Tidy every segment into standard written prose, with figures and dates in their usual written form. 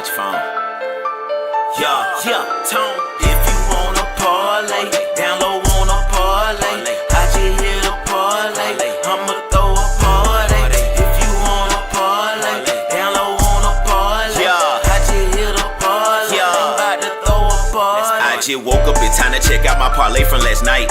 watch your phone. Yeah, Tone. If you wanna parlay, down low wanna parlay. I just hit a parlay, I'ma throw a party. If you wanna parlay, down low wanna parlay. I just hit a parlay, I'm about to throw a party. I just woke up, it's time to check out my parlay from last night.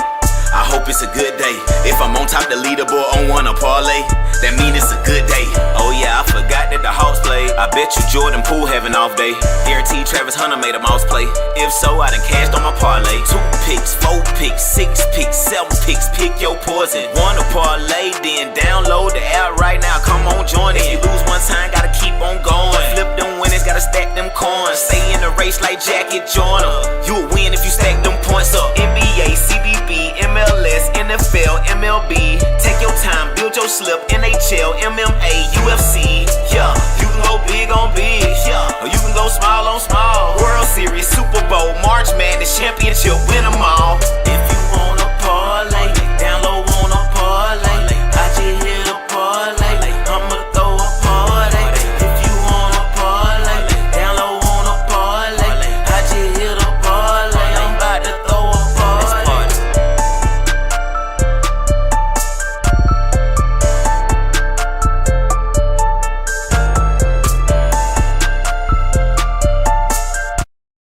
I hope it's a good day. If I'm on top the leaderboard on Wanna Parlay, that mean it's a good day. Oh yeah, I forgot that the Hawks played. I bet you Jordan Poole have an off day. Guaranteed Travis Hunter made a mouse play. If so, I done cashed on my parlay. 2 picks, 4 picks, 6 picks, 7 picks. Pick your poison. Wanna Parlay, then download the app right now. Come on, join it. If you lose one time, gotta keep on going. Flip them winnings, gotta stack them coins. Stay in the race like Jacket Joyner. You'll win if you stack them points up. NBA, CBB, MLS, NFL, MLB. Take your time, build your slip. NHL, MMA, UFC. Yeah, you can go big on big. Yeah, or you can go small on small. World Series, Super Bowl, March Madness, Championship, win them all. If you wanna parlay, down low wanna parlay. I just hit a parlay, I'ma throw a party. If you wanna parlay, down low wanna parlay. I just hit a parlay, I'm about to throw a party.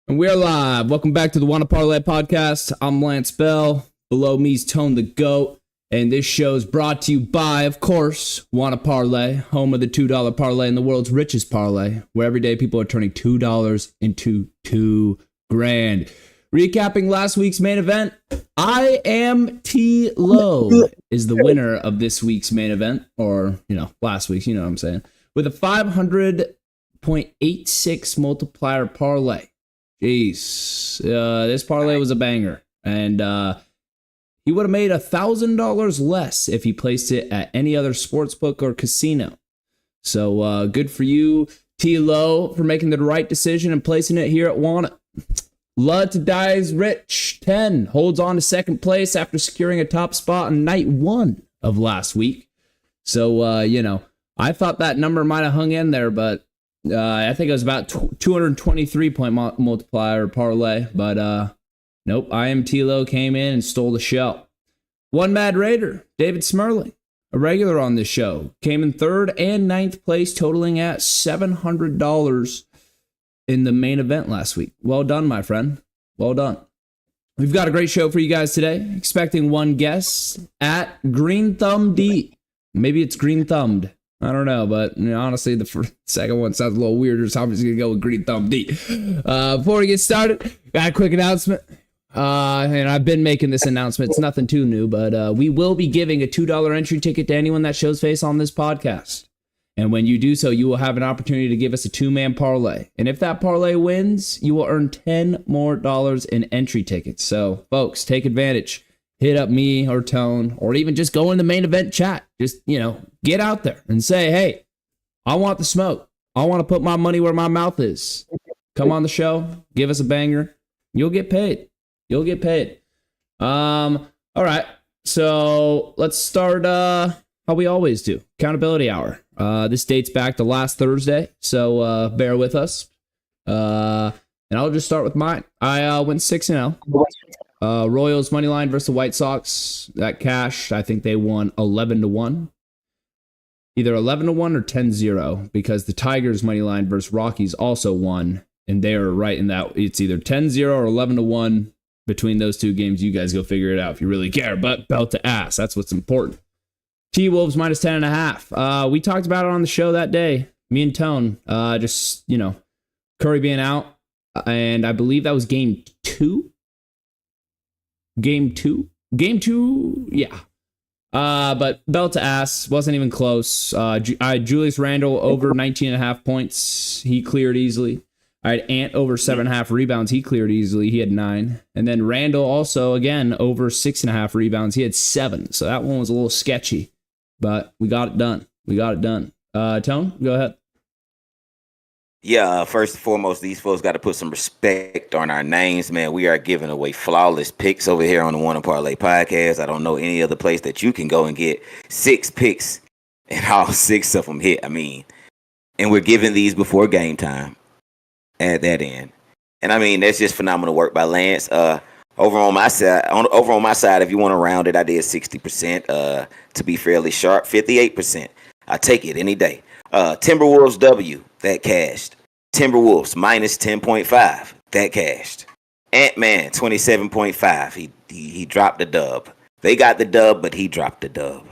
And we're live. Welcome back to the Wanna Parlay Podcast. I'm Lantz Bell. Below me's ToneTheGoat. And this show is brought to you by, of course, Wanna Parlay, home of the $2 parlay and the world's richest parlay, where every day people are turning $2 into $2,000. Recapping last week's main event, I Am T. Low is the winner of this week's main event, or, last week's, you know what I'm saying, with a 500.86 multiplier parlay. Jeez, this parlay was a banger, and he would have made $1,000 less if he placed it at any other sportsbook or casino. So good for you, T. Low, for making the right decision and placing it here at Wanna. Love to Die's Rich 10 holds on to second place after securing a top spot on night 1 of last week. So I thought that number might have hung in there, but I think it was about 223 point multiplier parlay, but nope. I Am T-Lo came in and stole the show. One Mad Raider, David Smerling, a regular on this show, came in 3rd and 9th place, totaling at $700 in the main event last week. Well done, my friend. Well done. We've got a great show for you guys today. Expecting one guest at Green Thumb D. Maybe it's Green Thumbed. I don't know, but honestly, the second one sounds a little weirder, so I'm just going to go with Green Thumb D. Before we get started, got a quick announcement. And I've been making this announcement. It's nothing too new, but we will be giving a $2 entry ticket to anyone that shows face on this podcast. And when you do so, you will have an opportunity to give us a 2-man parlay. And if that parlay wins, you will earn $10 more in entry tickets. So, folks, take advantage. Hit up me or Tone, or even just go in the main event chat. Just, get out there and say, hey, I want the smoke. I want to put my money where my mouth is. Come on the show. Give us a banger. You'll get paid. You'll get paid. All right. So let's start how we always do. Accountability hour. This dates back to last Thursday, so bear with us. And I'll just start with mine. I went 6-0. Royals money line versus the White Sox. That cashed. I think they won 11-1. Either 11-1 or 10-0, because the Tigers money line versus Rockies also won, and they are right in that. It's either 10-0 or 11-1 between those two games. You guys go figure it out if you really care. But belt to ass, that's what's important. T-Wolves minus 10.5. We talked about it on the show that day. Me and Tone, just Curry being out, and I believe that was game 2. Game two, yeah. But belt to ass, wasn't even close. I had Julius Randle over 19.5 points. He cleared easily. I had Ant over 7.5 rebounds. He cleared easily. He had 9. And then Randle also, again, over 6.5 rebounds. He had 7. So that one was a little sketchy. But we got it done. Tone, go ahead. Yeah, first and foremost, these folks got to put some respect on our names, man. We are giving away flawless picks over here on the Wanna Parlay Podcast. I don't know any other place that you can go and get 6 picks and all 6 of them hit. And we're giving these before game time. Add that in. And I mean, that's just phenomenal work by Lantz. Over on my side, if you want to round it, I did 60%. To be fairly sharp, 58%. I take it any day. Timberwolves W, that cashed. Timberwolves minus 10.5, that cashed. Ant-Man 27.5. He dropped the dub. They got the dub, but he dropped the dub.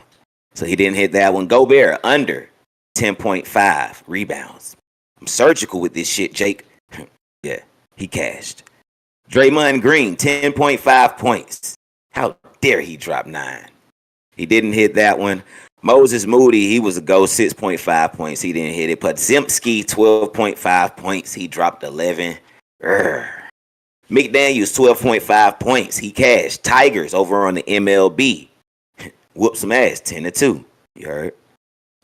So he didn't hit that one. Gobert under 10.5 rebounds. I'm surgical with this shit, Jake. Yeah, he cashed. Draymond Green 10.5 points. How dare he drop 9? He didn't hit that one. Moses Moody, he was a go, 6.5 points. He didn't hit it. Podziemski 12.5 points. He dropped 11. McDaniels 12.5 points. He cashed. Tigers over on the MLB. Whoop some ass, 10-2. You heard?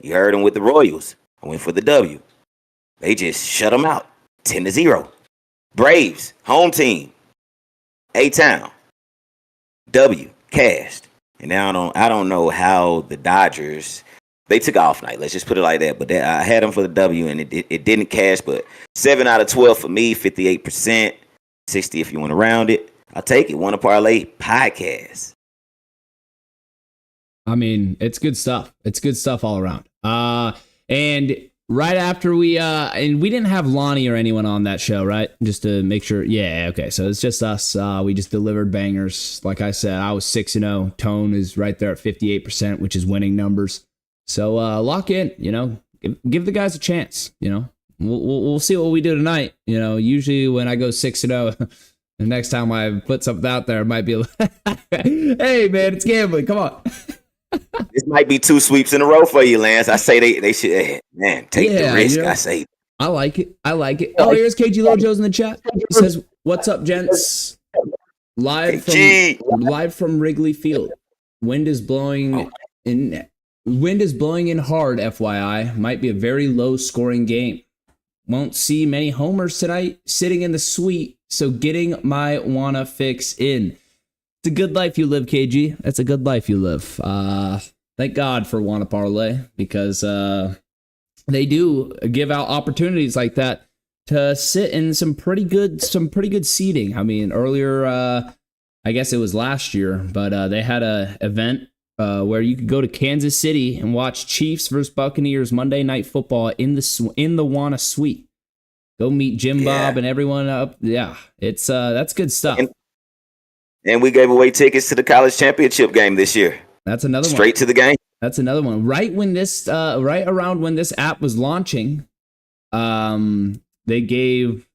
You heard him with the Royals. I went for the W. They just shut them out. 10-0. Braves, home team. A-Town. W, cashed. And now I don't know how the Dodgers, they took off night. Let's just put it like that. But I had them for the W, and it didn't cash. But 7 out of 12 for me, 58%. 60 if you want to round it. I'll take it. Wanna Parlay Podcast. I mean, it's good stuff. It's good stuff all around. And right after and we didn't have Lonnie or anyone on that show, right? Just to make sure. Yeah, okay. So it's just us. We just delivered bangers. Like I said, I was 6-0. Tone is right there at 58%, which is winning numbers. So lock in, give the guys a chance, We'll see what we do tonight. Usually when I go 6-0, the next time I put something out there, it might be like, hey, man, it's gambling. Come on. This might be 2 sweeps in a row for you, Lance. I say they should, take the risk. I say. I like it. Oh, here's KG Lojo's in the chat. He says, "What's up, gents? Live from Wrigley Field. Wind is blowing in hard. FYI, might be a very low-scoring game. Won't see many homers tonight. Sitting in the suite, so getting my wanna fix in. It's a good life you live, KG. That's a good life you live. Thank God for Wanna Parlay, because they do give out opportunities like that to sit in some pretty good seating. I mean, earlier, I guess it was last year, but they had a event where you could go to Kansas City and watch Chiefs versus Buccaneers Monday Night Football in the Wanna Suite. Go meet Jim Bob and everyone up. Yeah, it's that's good stuff. And we gave away tickets to the college championship game this year. That's another one. Straight to the game. That's another one. Right around when this app was launching, they gave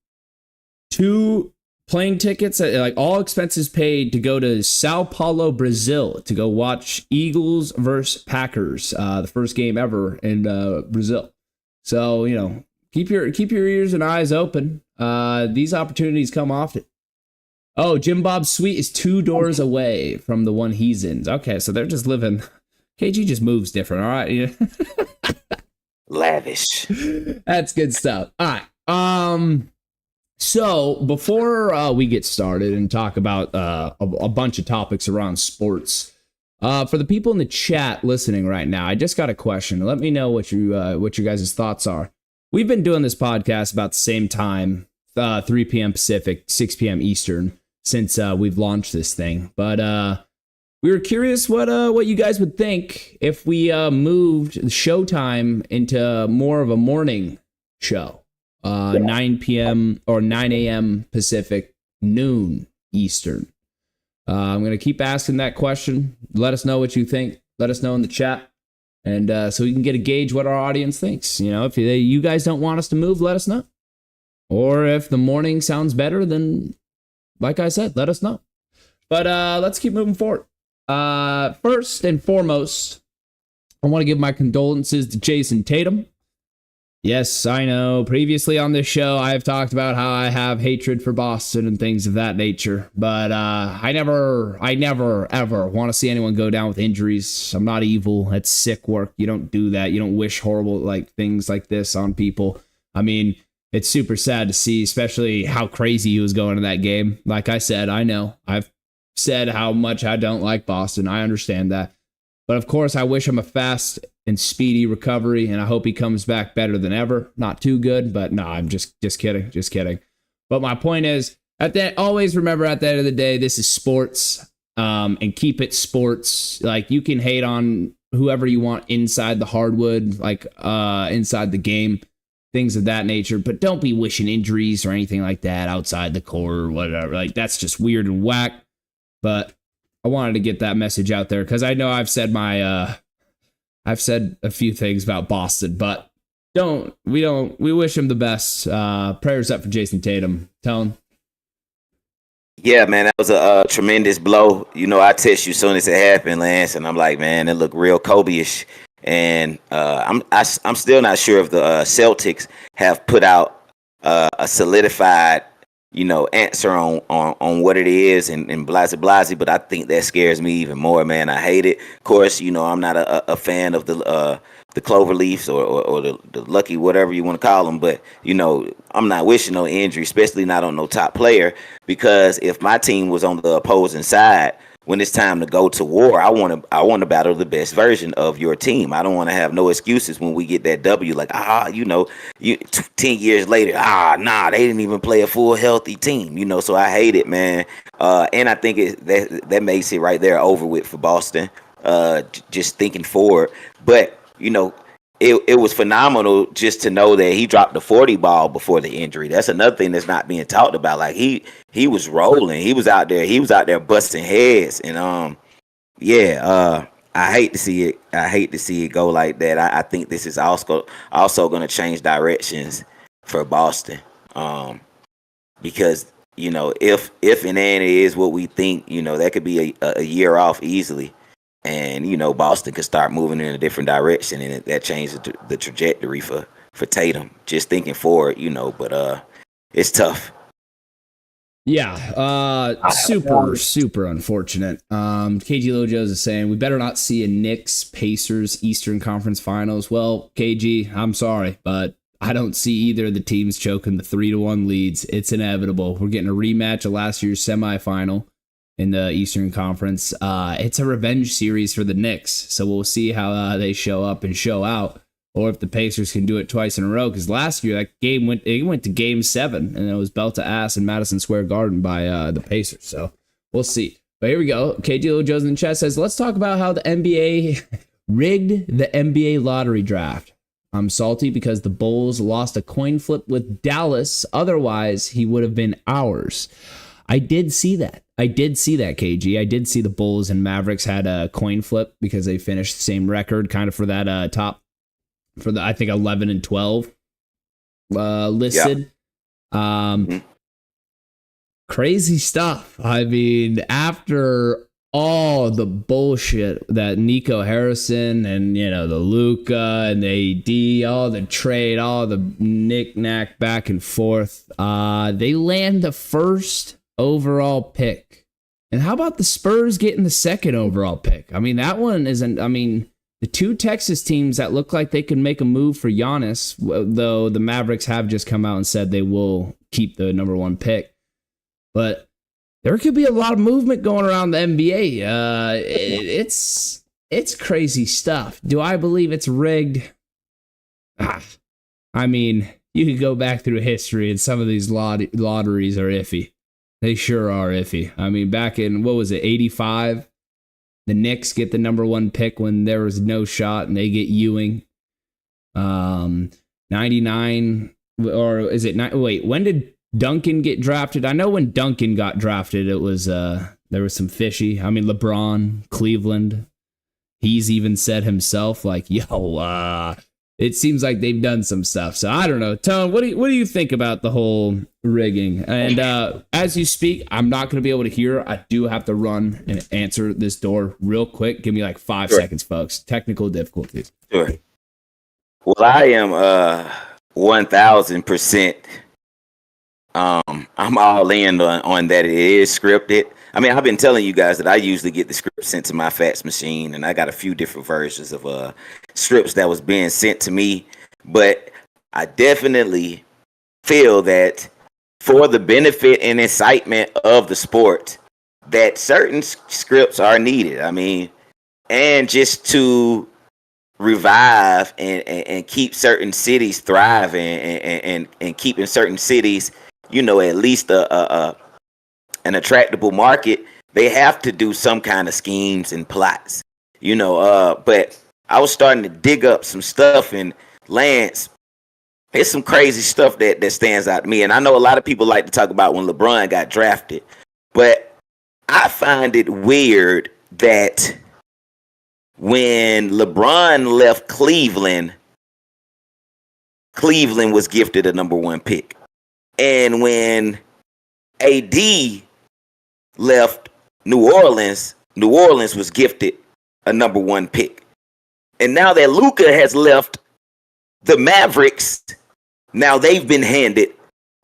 2 plane tickets, like all expenses paid, to go to Sao Paulo, Brazil, to go watch Eagles versus Packers, the first game ever in Brazil. So keep your ears and eyes open. These opportunities come often. Oh, Jim Bob's suite is 2 doors away from the one he's in. Okay, so they're just living. KG just moves different. All right. Lavish. That's good stuff. All right. So before we get started and talk about a bunch of topics around sports, for the people in the chat listening right now, I just got a question. Let me know what your guys' thoughts are. We've been doing this podcast about the same time, 3 p.m. Pacific, 6 p.m. Eastern, since we've launched this thing. But we were curious what you guys would think if we moved the showtime into more of a morning show. 9 p.m. or 9 a.m. Pacific, noon Eastern. I'm going to keep asking that question. Let us know what you think. Let us know in the chat. And so we can get a gauge what our audience thinks. If you guys don't want us to move, let us know. Or if the morning sounds better, then, like I said, let us know. But let's keep moving forward. First and foremost, I want to give my condolences to Jason Tatum. Yes, I know. Previously on this show, I have talked about how I have hatred for Boston and things of that nature. But I never, ever want to see anyone go down with injuries. I'm not evil. That's sick work. You don't do that. You don't wish horrible things like this on people. I mean, it's super sad to see, especially how crazy he was going in that game. Like I said, I know. I've said how much I don't like Boston. I understand that. But of course, I wish him a fast and speedy recovery, and I hope he comes back better than ever. Not too good, but no, I'm just kidding. But my point is, always remember at the end of the day, this is sports, and keep it sports. Like, you can hate on whoever you want inside the hardwood, like inside the game, things of that nature, but don't be wishing injuries or anything like that outside the court or whatever. Like, that's just weird and whack. But I wanted to get that message out there because I know I've said I've said a few things about Boston, but we wish him the best. Prayers up for Jason Tatum. Tone. Yeah, man, that was a tremendous blow. You know, I text you as soon as it happened, Lance, and I'm like, man, it looked real Kobe-ish. And I'm still not sure if the Celtics have put out a solidified, answer on what it is and blase, but I think that scares me even more, man. I hate it. Of course, I'm not a fan of the clover leafs or the lucky, whatever you want to call them, but I'm not wishing no injury, especially not on no top player, because if my team was on the opposing side, when it's time to go to war, I want to battle the best version of your team. I don't want to have no excuses when we get that W. Like, 10 years later, they didn't even play a full healthy team. So I hate it, man. And I think that makes it right there over with for Boston. Just thinking forward, but it was phenomenal just to know that he dropped the 40 ball before the injury. That's another thing that's not being talked about. Like, he was rolling. He was out there busting heads. And I hate to see it. I hate to see it go like that. I think this is also going to change directions for Boston. Because if and then it is what we think, that could be a year off easily. And, Boston could start moving in a different direction, and that changed the trajectory for Tatum. Just thinking forward, but it's tough. Yeah, super unfortunate. KG Lojos is saying, we better not see a Knicks Pacers Eastern Conference Finals. Well, KG, I'm sorry, but I don't see either of the teams choking the 3-1 leads. It's inevitable. We're getting a rematch of last year's semifinal in the Eastern Conference. It's a revenge series for the Knicks, so we'll see how they show up and show out, or if the Pacers can do it twice in a row, because last year that game went to Game 7, and it was belt to ass in Madison Square Garden by the Pacers, so we'll see. But here we go. KG Joe's in the chat says, let's talk about how the NBA rigged the NBA lottery draft. I'm salty because the Bulls lost a coin flip with Dallas, otherwise he would have been ours. I did see that, KG. I did see the Bulls and Mavericks had a coin flip because they finished the same record, kind of for that top, for the, I think, 11 and 12 listed. Yeah. Crazy stuff. I mean, after all the bullshit that Nico Harrison and, the Luka and the AD, all the trade, all the knick-knack back and forth, they land the first overall pick. And how about the Spurs getting the second overall pick? I mean, that one isn't, the two Texas teams that look like they can make a move for Giannis, though the Mavericks have just come out and said they will keep the number 1 pick. But there could be a lot of movement going around the NBA. It's crazy stuff. Do I believe it's rigged? I mean, you could go back through history and some of these lotteries are iffy. They sure are iffy. I mean, back in, 85? The Knicks get the number 1 pick when there was no shot, and they get Ewing. 99, or is it not? Wait, when did Duncan get drafted? I know when Duncan got drafted, it was there was some fishy. I mean, LeBron, Cleveland. He's even said himself, like, it seems like they've done some stuff. So I don't know. Tone, what do you think about the whole rigging? And as you speak, I'm not going to be able to hear. I do have to run and answer this door real quick. Give me like 5 seconds, folks. Technical difficulties. Sure. Well, I am 1,000%. I'm all in on that. It is scripted. I mean, I've been telling you guys that I usually get the script sent to my fax machine, and I got a few different versions of scripts that was being sent to me. But I definitely feel that for the benefit and excitement of the sport, that certain scripts are needed. I mean, and just to revive and keep certain cities thriving and keeping certain cities, you know, at least an attractable market, they have to do some kind of schemes and plots, you know. But I was starting to dig up some stuff, and Lance, it's some crazy stuff that stands out to me. And I know a lot of people like to talk about when LeBron got drafted, but I find it weird that when LeBron left Cleveland, Cleveland was gifted a number 1 pick. And when AD left New Orleans was gifted a number 1 pick. And now that Luka has left the Mavericks, now they've been handed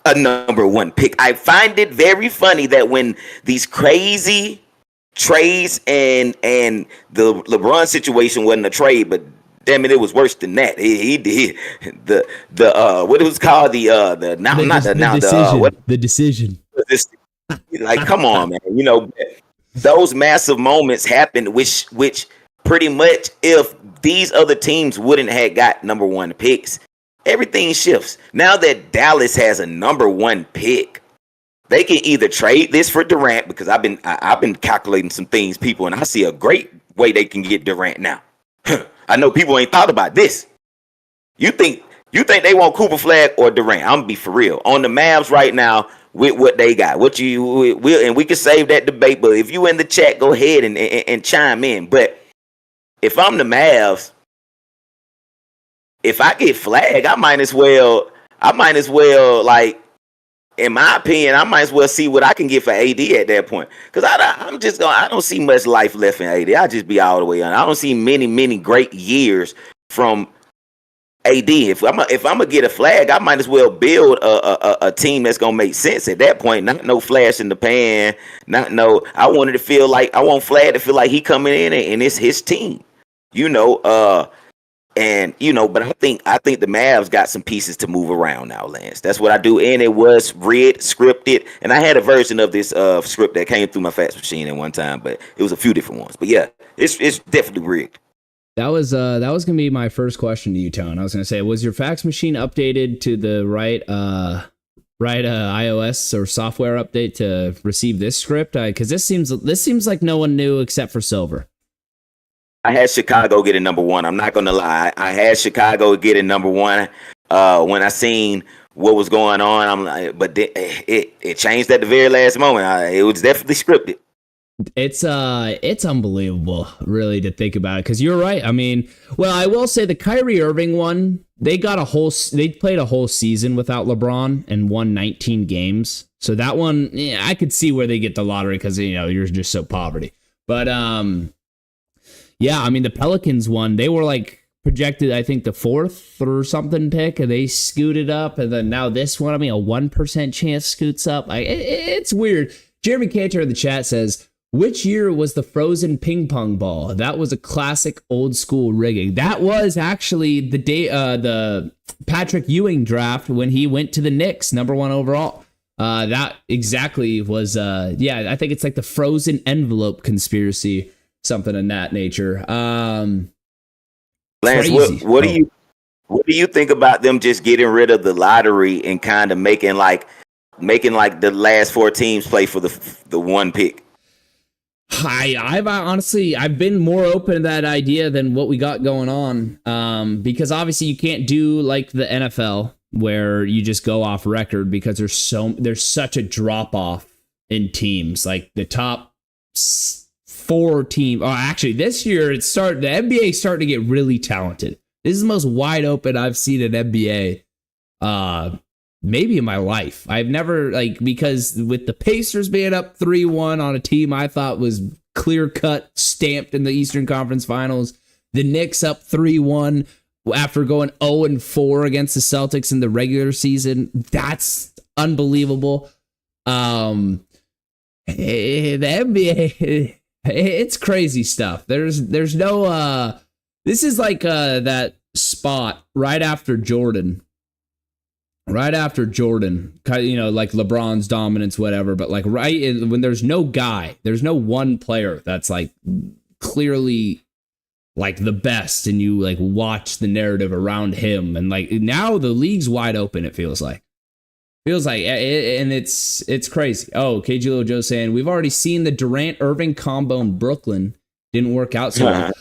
a number 1 pick. I find it very funny that when these crazy trades and the LeBron situation wasn't a trade, but damn it was worse than that. He did the what it was called the decision. Like, come on, man. You know, those massive moments happened, which pretty much, if these other teams wouldn't have got number 1 picks, everything shifts. Now that Dallas has a number 1 pick, they can either trade this for Durant, because I've been calculating some things, people, and I see a great way they can get Durant now. I know people ain't thought about this. You think they want Cooper Flag or Durant? I'm gonna be for real. On the Mavs right now, with what they got, and we can save that debate. But if you in the chat, go ahead and chime in. But if I'm the Mavs, if I get Flag, I might as well, like, in my opinion, I might as well see what I can get for AD at that point. Because I don't see much life left in AD. I'll just be all the way on. I don't see many great years from AD. If I'm gonna get a Flag, I might as well build a team that's gonna make sense at that point. Not no flash in the pan. I want Flag to feel like he coming in and it's his team. You know, and you know, but I think the Mavs got some pieces to move around now, Lance. That's what I do, and it was scripted, and I had a version of this script that came through my fax machine at one time, but it was a few different ones. But yeah, it's definitely rigged. That was gonna be my first question to you, Tone. I was gonna say, was your fax machine updated to the right iOS or software update to receive this script? Because this seems like no one knew except for Silver. I had Chicago get a number 1. I'm not gonna lie. I had Chicago get a number 1. When I seen what was going on, I'm like, but it changed at the very last moment. It was definitely scripted. It's unbelievable, really, to think about it. Because you're right. I mean, well, I will say the Kyrie Irving one, they played a whole season without LeBron and won 19 games. So that one, yeah, I could see where they get the lottery because, you know, you're just so poverty. But yeah, I mean, the Pelicans one, they were like projected, I think, the 4th or something pick, and they scooted up. And then now this one, I mean, a 1% chance scoots up. It's weird. Jeremy Cantor in the chat says, which year was the frozen ping pong ball? That was a classic old school rigging. That was actually the day, the Patrick Ewing draft when he went to the Knicks, number 1 overall. That exactly was, yeah, I think it's like the frozen envelope conspiracy. Something in that nature. Lance, what do you think about them just getting rid of the lottery and kind of making like the last 4 teams play for the 1 pick? I've been more open to that idea than what we got going on. Because obviously you can't do like the NFL where you just go off record, because there's such a drop off in teams. Like the top 4 teams. Oh, actually, this year the NBA is starting to get really talented. This is the most wide open I've seen an NBA maybe in my life. I've never, because with the Pacers being up 3-1 on a team I thought was clear cut, stamped in the Eastern Conference Finals, the Knicks up 3-1 after going 0-4 against the Celtics in the regular season. That's unbelievable. The NBA, it's crazy stuff. There's no this is like that spot right after Jordan, like LeBron's dominance, whatever, but like when there's no one player that's like clearly like the best, and you like watch the narrative around him, and like now the league's wide open. It feels like, and it's crazy. Oh, KG Little Joe saying we've already seen the Durant Irving combo in Brooklyn didn't work out so well.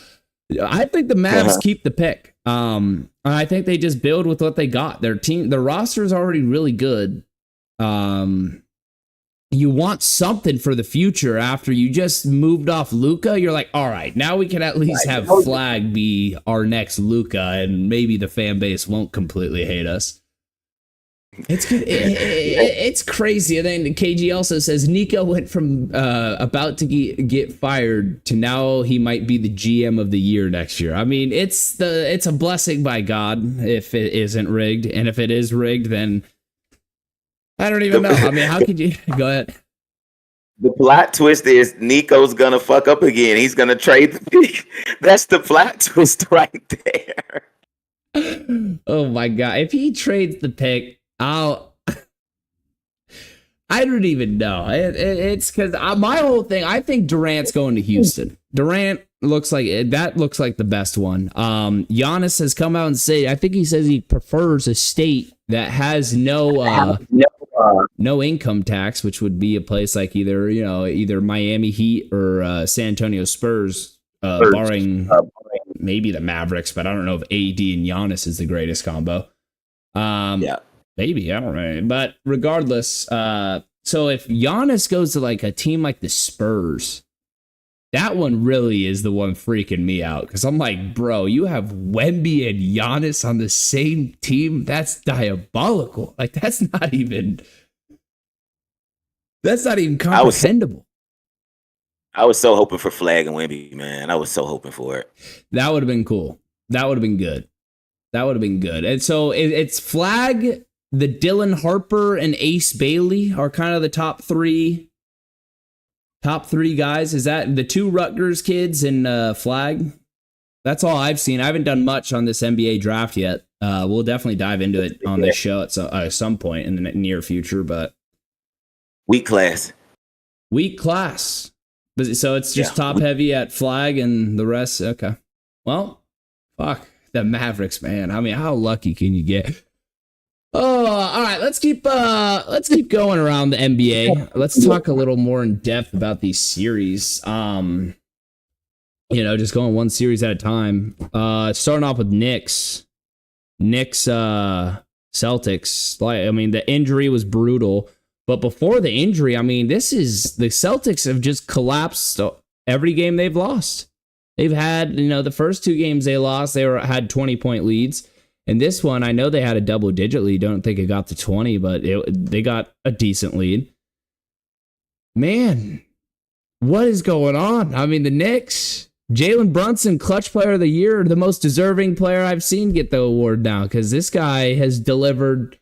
I think the Mavs keep the pick. I think they just build with what they got. Their roster is already really good. You want something for the future after you just moved off Luka. You're like, all right, now we can at least have Flag be our next Luka, and maybe the fan base won't completely hate us. It's good. It's crazy. And then KG also says Nico went from about to get fired to now he might be the GM of the year next year. I mean, it's a blessing by God if it isn't rigged, and if it is rigged, then I don't even know. I mean, how could you go ahead? The plot twist is Nico's gonna fuck up again. He's gonna trade the pick. That's the plot twist right there. Oh my God! If he trades the pick, I don't even know. It's because my whole thing. I think Durant's going to Houston. Durant looks like the best one. Giannis has come out and said. I think he says he prefers a state that has no income tax, which would be a place like either Miami Heat or San Antonio Spurs, barring maybe the Mavericks. But I don't know if AD and Giannis is the greatest combo. Yeah. Maybe, I don't know. But regardless, so if Giannis goes to like a team like the Spurs, that one really is the one freaking me out. Because I'm like, bro, you have Wemby and Giannis on the same team? That's diabolical. Like, that's not even comprehensible. I was so hoping for Flag and Wemby, man. I was so hoping for it. That would have been cool. That would have been good. And so it's Flag, the Dylan Harper, and Ace Bailey are kind of the top three guys. Is that the two Rutgers kids and Flag? That's all I've seen. I haven't done much on this NBA draft yet. We'll definitely dive into it on this show at some point in the near future. But weak class. So it's just top heavy at Flag and the rest. Okay. Well, fuck the Mavericks, man. I mean, how lucky can you get? Oh, all right. Let's keep going around the NBA. Let's talk a little more in depth about these series. Just going one series at a time. Starting off with Knicks, Celtics. I mean, the injury was brutal, but before the injury, I mean, the Celtics have just collapsed every game they've lost. They've had, the first two games they lost, had 20-point leads. And this one, I know they had a double-digit lead. Don't think it got to 20, but they got a decent lead. Man, what is going on? I mean, the Knicks, Jalen Brunson, clutch player of the year, the most deserving player I've seen get the award now, because this guy has delivered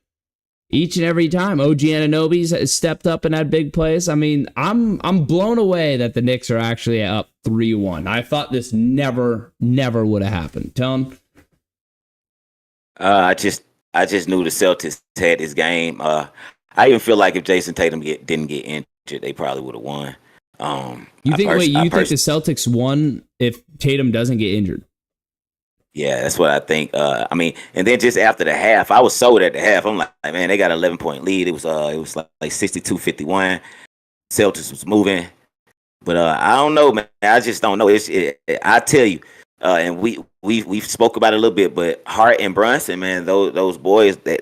each and every time. OG Anunoby has stepped up and had big plays. I mean, I'm blown away that the Knicks are actually up 3-1. I thought this never would have happened. Tone? I just knew the Celtics had this game. I even feel like if Jason Tatum didn't get injured, they probably would have won. You think the Celtics won if Tatum doesn't get injured? Yeah, that's what I think. I mean, and then just after the half, I was sold at the half. I'm like, man, they got an 11-point lead. It was like 62-51. Celtics was moving, but I don't know, man. I just don't know. I tell you, and we spoke about it a little bit, but Hart and Brunson, man, those boys, they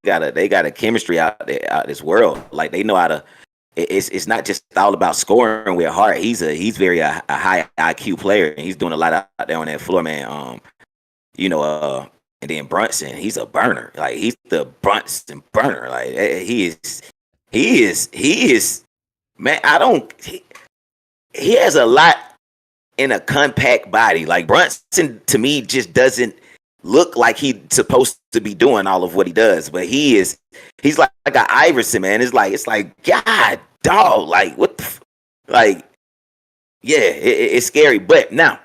got a chemistry out this world. Like, they know how to. It's not just all about scoring with Hart. He's very a high IQ player, and he's doing a lot out there on that floor, man. And then Brunson, he's a burner. Like, he's the Brunson burner. Like, he is. Man, he has a lot in a compact body. Like, Brunson to me just doesn't look like he's supposed to be doing all of what he does, but he's like an Iverson, man. It's like God, dog. Like, what the it's scary. But now,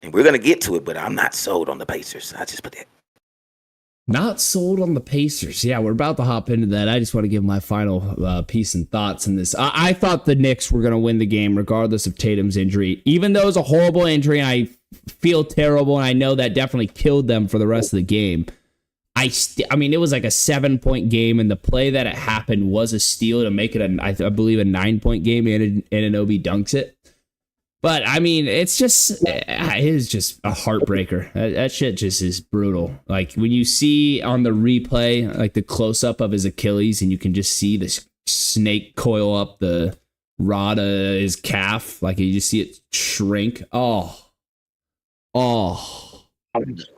and we're gonna get to it, but I'm not sold on the Pacers. I just put that. Not sold on the Pacers. Yeah, we're about to hop into that. I just want to give my final piece and thoughts in this. I thought the Knicks were going to win the game regardless of Tatum's injury. Even though it was a horrible injury, and I feel terrible, and I know that definitely killed them for the rest of the game. I mean, it was like a 7-point game, and the play that it happened was a steal to make it, I believe, a 9-point game, and Anunoby dunks it. But, I mean, it is just a heartbreaker. That shit just is brutal. Like, when you see on the replay, like, the close-up of his Achilles, and you can just see this snake coil up the rod of his calf. Like, you just see it shrink. Oh.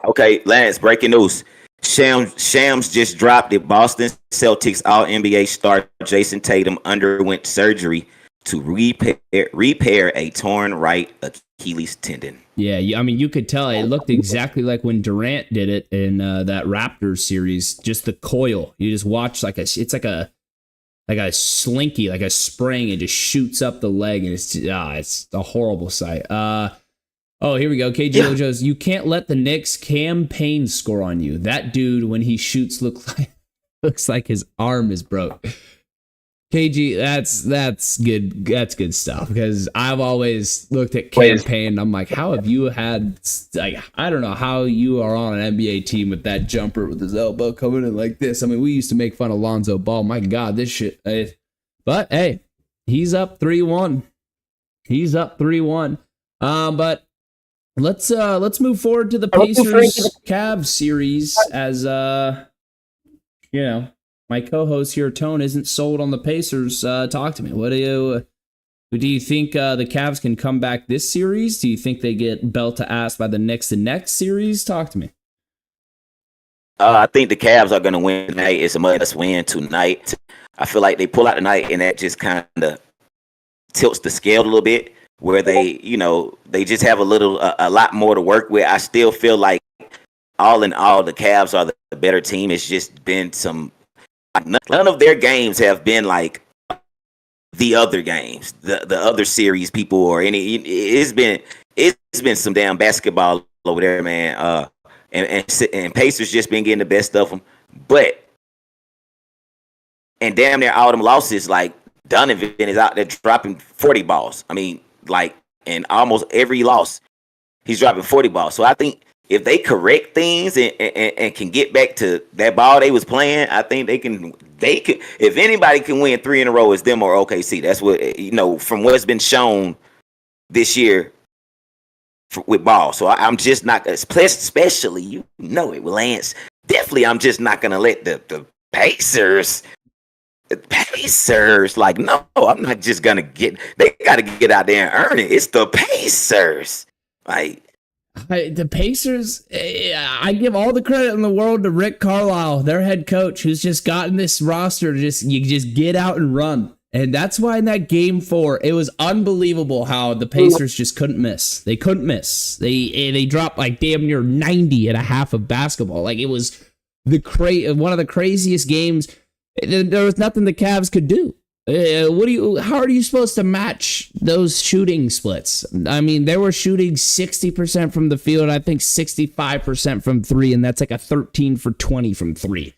Okay, Lance, breaking news. Shams just dropped it. Boston Celtics All-NBA star Jason Tatum underwent surgery to repair a torn right Achilles tendon. Yeah, I mean, you could tell it looked exactly like when Durant did it in that Raptors series. Just the coil. You just watch it's like a slinky, like a spring. It just shoots up the leg, and it's a horrible sight. Oh, here we go. KG Ojo's, you can't let the Knicks campaign score on you. That dude, when he shoots, looks like his arm is broke. KG, that's good. That's good stuff, because I've always looked at campaign and I'm like, how have you had, like, I don't know how you are on an NBA team with that jumper with his elbow coming in like this. I mean, we used to make fun of Lonzo Ball. My God, this shit. But hey, he's up 3-1. But let's move forward to the Pacers Cavs series, as my co-host here, Tone, isn't sold on the Pacers. Talk to me. What do you think the Cavs can come back this series? Do you think they get belt to ass by the Knicks the next series? Talk to me. I think the Cavs are going to win tonight. It's a must-win tonight. I feel like they pull out tonight, and that just kind of tilts the scale a little bit, where they just have a lot more to work with. I still feel like, all in all, the Cavs are the better team. It's just been none of their games have been like the other games, the other series people or any. It's been some damn basketball over there, man. And Pacers just been getting the best of them, and damn near all them losses, like Donovan is out there dropping 40 balls. I mean, like, in almost every loss, he's dropping 40 balls. So I think if they correct things and can get back to that ball they was playing, I think they can. If anybody can win 3 in a row, it's them or OKC. That's what, from what's been shown this year with ball. So I'm just not, especially it, Lance. Definitely, I'm just not gonna let the Pacers. Like, no, I'm not just gonna they gotta get out there and earn it. It's the Pacers. Like, the Pacers, I give all the credit in the world to Rick Carlisle, their head coach, who's just gotten this roster to just get out and run. And that's why in that game 4, it was unbelievable how the Pacers just couldn't miss. They couldn't miss. They dropped like damn near 90 and a half of basketball. Like, it was one of the craziest games. There was nothing the Cavs could do. How are you supposed to match those shooting splits? I mean, they were shooting 60% from the field, I think 65% from 3, and that's like a 13 for 20 from 3.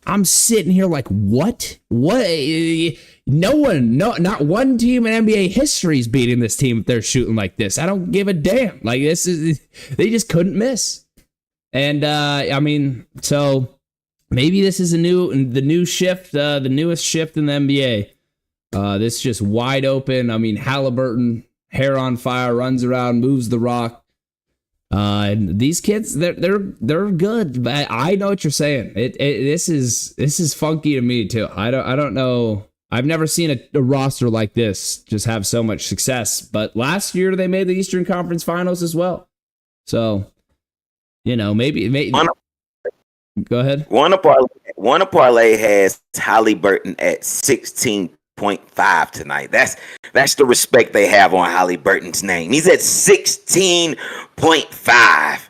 I'm sitting here like, what? Not one team in NBA history is beating this team if they're shooting like this. I don't give a damn. Like, they just couldn't miss. And I mean, so maybe this is the newest shift in the NBA. This just wide open. I mean, Halliburton, hair on fire, runs around, moves the rock. And these kids, they're good. But I know what you're saying. This is funky to me too. I don't know. I've never seen a roster like this just have so much success. But last year they made the Eastern Conference Finals as well. So, maybe. Go ahead. Wanna Parlay has Halliburton at 16.5 tonight. That's the respect they have on Halliburton's name. He's at 16.5.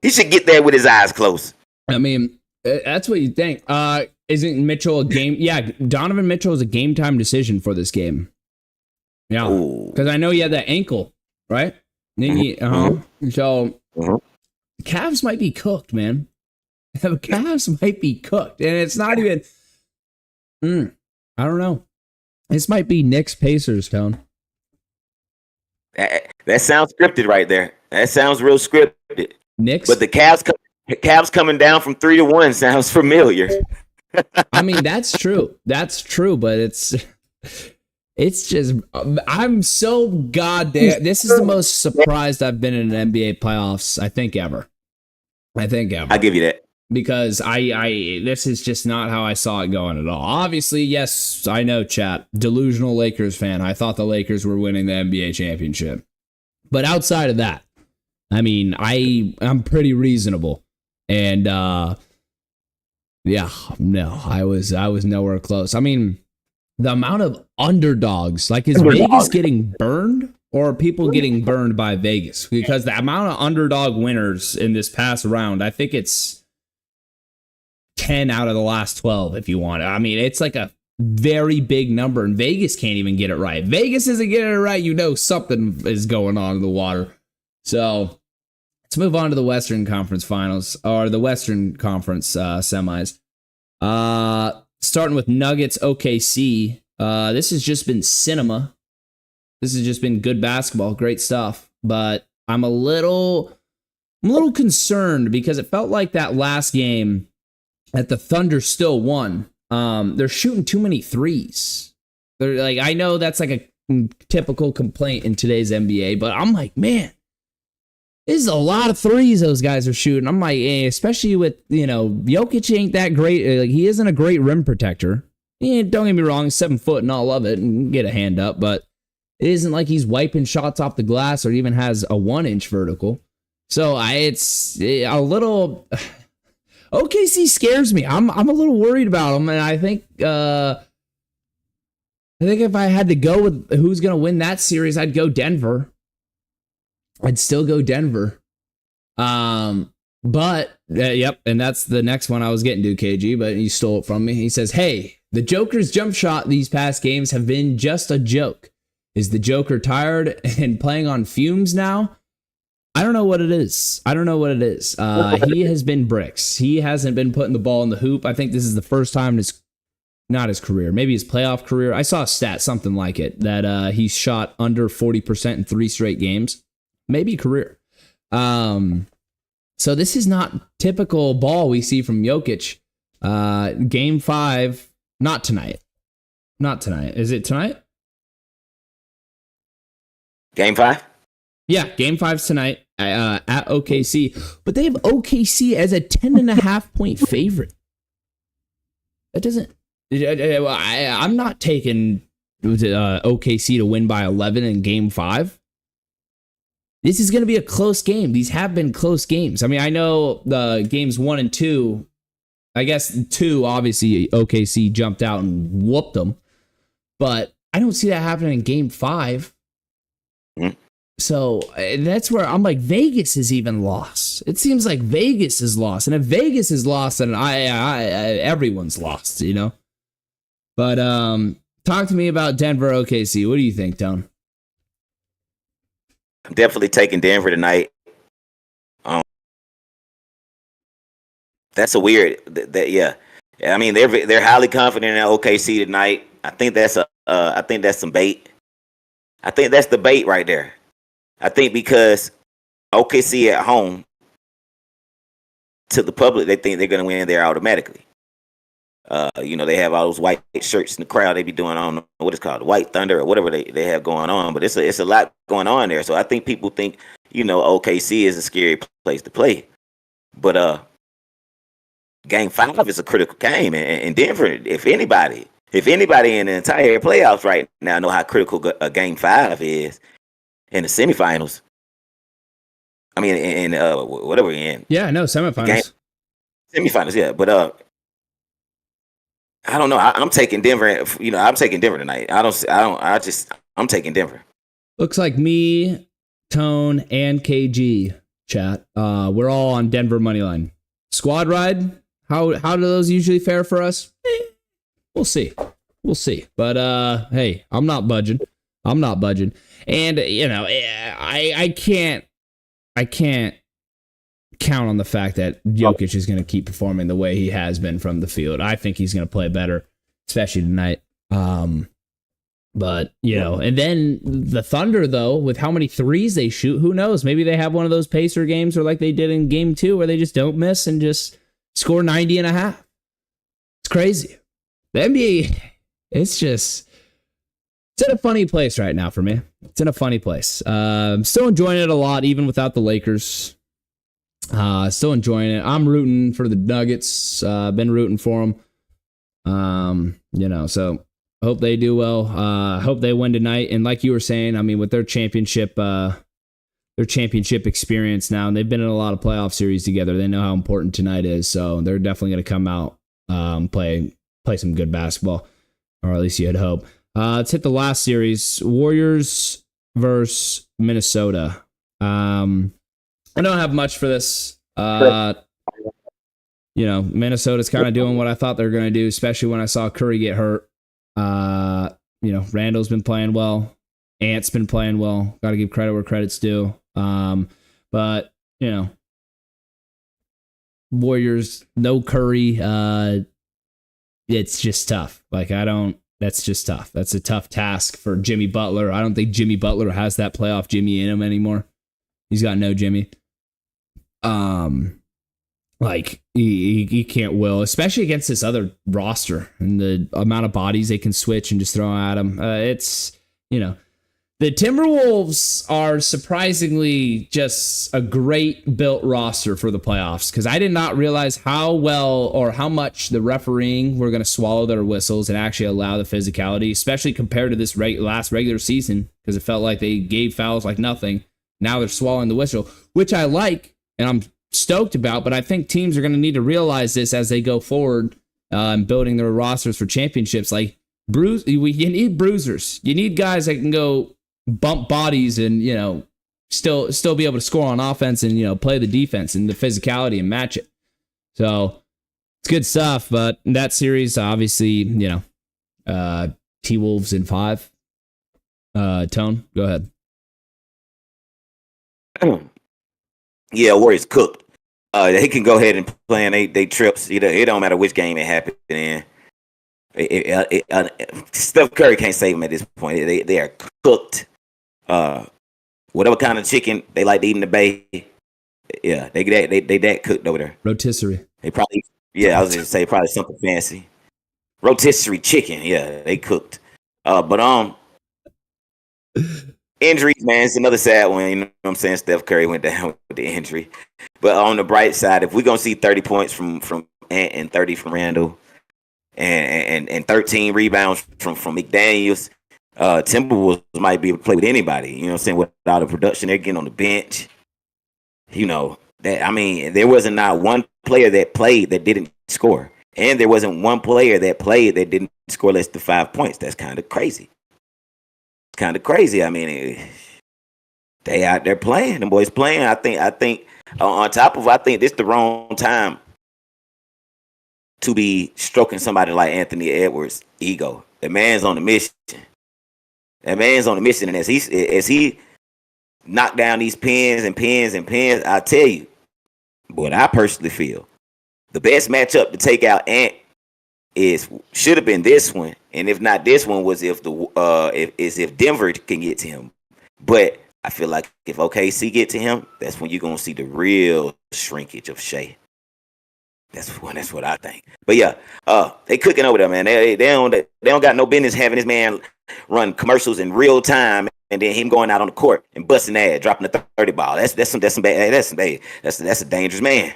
He should get there with his eyes closed. I mean, that's what you think. Isn't Mitchell a game? Yeah, Donovan Mitchell is a game time decision for this game. Yeah, because I know he had that ankle, right? So Cavs might be cooked, man. The Cavs might be cooked, and it's not even. I don't know. This might be Knicks Pacers, Tone. That sounds scripted right there. That sounds real scripted. Knicks. But the Cavs coming down from 3-1 sounds familiar. I mean, that's true. That's true, but it's just, I'm so goddamn, this is the most surprised I've been in an NBA playoffs, I think ever. I give you that. Because this is just not how I saw it going at all. Obviously, yes, I know, chat. Delusional Lakers fan. I thought the Lakers were winning the NBA championship. But outside of that, I mean, I'm pretty reasonable. And I was nowhere close. I mean, the amount of underdogs, like, is Vegas getting burned, or are people getting burned by Vegas? Because the amount of underdog winners in this past round, I think it's 10 out of the last 12, if you want it. I mean, it's like a very big number, and Vegas can't even get it right. Vegas isn't getting it right, you know something is going on in the water. So let's move on to the Western Conference Finals, or the Western Conference semis. Starting with Nuggets OKC. This has just been cinema. This has just been good basketball, great stuff. But I'm a little concerned because it felt like that last game that the Thunder still won. They're shooting too many threes. They're like, I know that's like a typical complaint in today's NBA, but I'm like, man, this is a lot of threes those guys are shooting. I'm like, especially with, Jokic ain't that great. Like, he isn't a great rim protector. Don't get me wrong, he's 7 foot and I'll love it and get a hand up, but it isn't like he's wiping shots off the glass or even has a 1-inch vertical. So it's a little. OKC scares me. I'm a little worried about them, and I think if I had to go with who's going to win that series, I'd go Denver. I'd still go Denver. But yep, and that's the next one I was getting to, KG, but you stole it from me. He says, "Hey, the Joker's jump shot these past games have been just a joke. Is the Joker tired and playing on fumes now? I don't know what it is. He has been bricks. He hasn't been putting the ball in the hoop. I think this is the first time in not his career, maybe his playoff career. I saw a stat, something like it, that he's shot under 40% in 3 straight games. Maybe career. So this is not typical ball we see from Jokic. Game 5, not tonight. Is it tonight? Game 5? Yeah, Game 5's tonight at OKC. But they have OKC as a 10.5 point favorite. That doesn't. I'm not taking OKC to win by 11 in Game 5. This is going to be a close game. These have been close games. I mean, I know the games 1 and 2. I guess 2, obviously, OKC jumped out and whooped them. But I don't see that happening in Game 5. So that's where I'm like, Vegas is even lost. It seems like Vegas is lost. And if Vegas is lost, then everyone's lost, But talk to me about Denver OKC. What do you think, Tone? I'm definitely taking Denver tonight. That's a weird. Yeah. I mean, they're highly confident in OKC tonight. I think that's some bait. I think that's the bait right there. I think because OKC at home, to the public, they think they're going to win there automatically. They have all those white shirts in the crowd. They be doing, I don't know what it's called, White Thunder or whatever they have going on. But it's a lot going on there. So I think people think, OKC is a scary place to play. But Game 5 is a critical game. And Denver, if anybody in the entire playoffs right now know how critical a Game 5 is in the semifinals. I mean, in whatever we're in. Yeah, no, semifinals. Semifinals, yeah. But I don't know. I'm taking Denver. I'm taking Denver tonight. I'm taking Denver. Looks like me, Tone, and KG chat. We're all on Denver money line. Squad ride. How do those usually fare for us? We'll see. But hey, I'm not budging. And I can't count on the fact that Jokic is going to keep performing the way he has been from the field. I think he's going to play better, especially tonight. But, and then the Thunder, though, with how many threes they shoot, who knows? Maybe they have one of those Pacer games or like they did in game 2 where they just don't miss and just score 90 and a half. It's crazy. The NBA, it's in a funny place right now for me. It's in a funny place. I'm still enjoying it a lot, even without the Lakers. Still enjoying it. I'm rooting for the Nuggets. Been rooting for them. So I hope they do well. I hope they win tonight. And like you were saying, I mean, with their championship experience now, and they've been in a lot of playoff series together. They know how important tonight is. So they're definitely going to come out, play some good basketball, or at least you'd hope. Let's hit the last series, Warriors versus Minnesota. I don't have much for this. Minnesota's kind of doing what I thought they were going to do, especially when I saw Curry get hurt. Randall's been playing well. Ant's been playing well. Got to give credit where credit's due. But Warriors, no Curry. It's just tough. That's just tough. That's a tough task for Jimmy Butler. I don't think Jimmy Butler has that playoff Jimmy in him anymore. He's got no Jimmy. He can't will, especially against this other roster and the amount of bodies they can switch and just throw at him. The Timberwolves are surprisingly just a great built roster for the playoffs, because I did not realize how well or how much the refereeing were going to swallow their whistles and actually allow the physicality, especially compared to this last regular season, because it felt like they gave fouls like nothing. Now they're swallowing the whistle, which I like and I'm stoked about, but I think teams are going to need to realize this as they go forward and building their rosters for championships. Like, you need bruisers. You need guys that can go bump bodies and, still be able to score on offense and, play the defense and the physicality and match it. So it's good stuff, but that series, obviously, T-Wolves in 5. Tone, go ahead. Yeah, Warriors cooked. They can go ahead and play in they trips. It don't matter which game it happened in. Steph Curry can't save them at this point. They are cooked. Whatever kind of chicken they like to eat in the Bay, yeah, they that cooked over there. Rotisserie. They probably, I was gonna say probably something fancy. Rotisserie chicken, yeah, they cooked. But injuries, man, it's another sad one. You know what I'm saying? Steph Curry went down with the injury. But on the bright side, if we're gonna see 30 points from Ant and 30 from Randall, and 13 rebounds from McDaniels, Timberwolves might be able to play with anybody. You know what I'm saying? Without the production they're getting on the bench, there wasn't not one player that played that didn't score, and there wasn't one player that played that didn't score less than 5 points. That's kind of crazy. Kind of crazy. I mean, they out there playing. The boys playing. I think on top of, I think this the wrong time to be stroking somebody like Anthony Edwards' ego. The man's on a mission. And as he knocked down these pins, I tell you, what I personally feel, the best matchup to take out Ant should have been this one, and if not this one, was if Denver can get to him. But I feel like if OKC get to him, that's when you're gonna see the real shrinkage of Shea. That's what I think. But yeah, they cooking over there, man. They don't got no business having this man run commercials in real time, and then him going out on the court and busting ass, dropping the 30 ball. That's a dangerous man.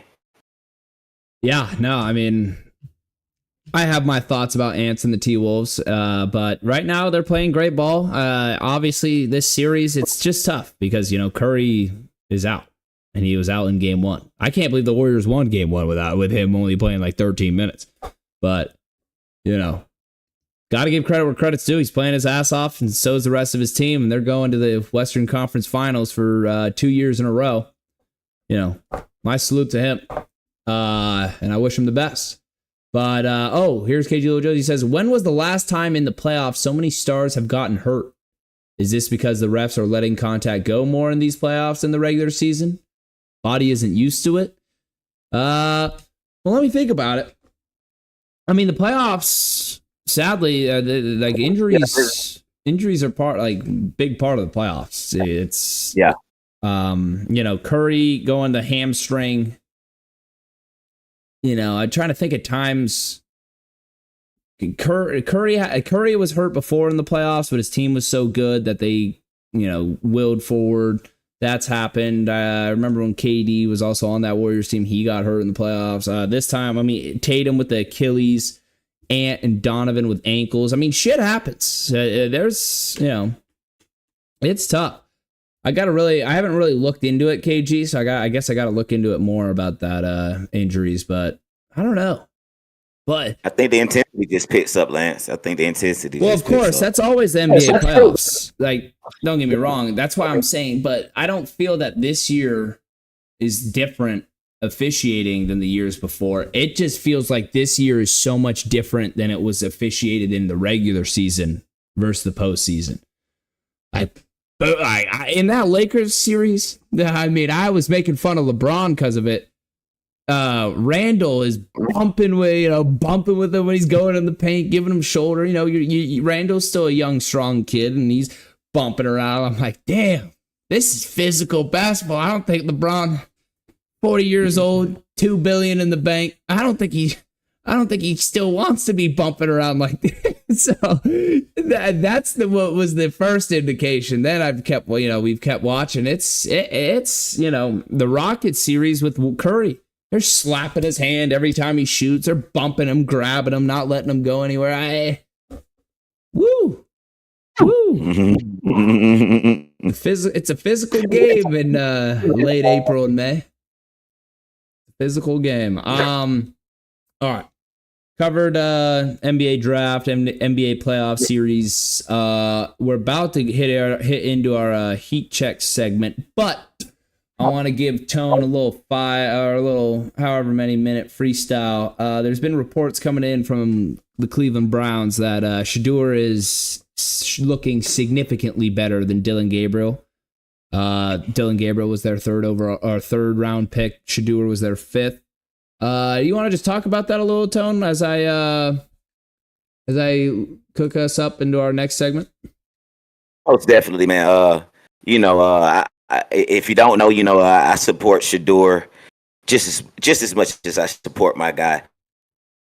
Yeah, no, I mean, I have my thoughts about Ants and the T-Wolves, but right now they're playing great ball. Obviously, this series, it's just tough because, Curry is out, and he was out in game 1. I can't believe the Warriors won game 1 with him only playing like 13 minutes. But, got to give credit where credit's due. He's playing his ass off, and so is the rest of his team, and they're going to the Western Conference Finals for 2 years in a row. My salute to him, and I wish him the best. But, here's KG Lojo. He says, when was the last time in the playoffs so many stars have gotten hurt? Is this because the refs are letting contact go more in these playoffs than the regular season? Body isn't used to it? Well, let me think about it. I mean, the playoffs, sadly, injuries injuries are big part of the playoffs. It's Yeah. Curry going the hamstring. I'm trying to think of times. Curry was hurt before in the playoffs, but his team was so good that they, willed forward. That's happened. I remember when KD was also on that Warriors team, he got hurt in the playoffs. This time, Tatum with the Achilles, Ant and Donovan with ankles. Shit happens. There's, it's tough. I haven't really looked into it, KG, so I guess I got to look into it more about that injuries, but I don't know. But I think the intensity just picks up, Lance. I think the intensity. Well, of course, that's always the NBA playoffs. Like, don't get me wrong. That's why I'm saying, but I don't feel that this year is different officiating than the years before. It just feels like this year is so much different than it was officiated in the regular season versus the postseason. In that Lakers series, I was making fun of LeBron because of it. Randall is bumping with him when he's going in the paint, giving him shoulder. Randall's still a young, strong kid, and he's bumping around. I'm like, damn, this is physical basketball. I don't think LeBron, 40 years old, $2 billion in the bank. I don't think he still wants to be bumping around like this. So that's what was the first indication. Then we've kept watching. It's the Rockets series with Curry. They're slapping his hand every time he shoots. They're bumping him, grabbing him, not letting him go anywhere. Woo. It's a physical game in late April and May. Physical game. All right. Covered NBA draft and NBA playoff series. We're about to hit into our heat check segment, but I want to give Tone a little however many minute freestyle. There's been reports coming in from the Cleveland Browns that Shedeur is looking significantly better than Dylan Gabriel. Dylan Gabriel was their third round pick. Shedeur was their fifth. You want to just talk about that a little, Tone, as I cook us up into our next segment? Oh, definitely, man. If you don't know, I support Shedeur just as much as I support my guy,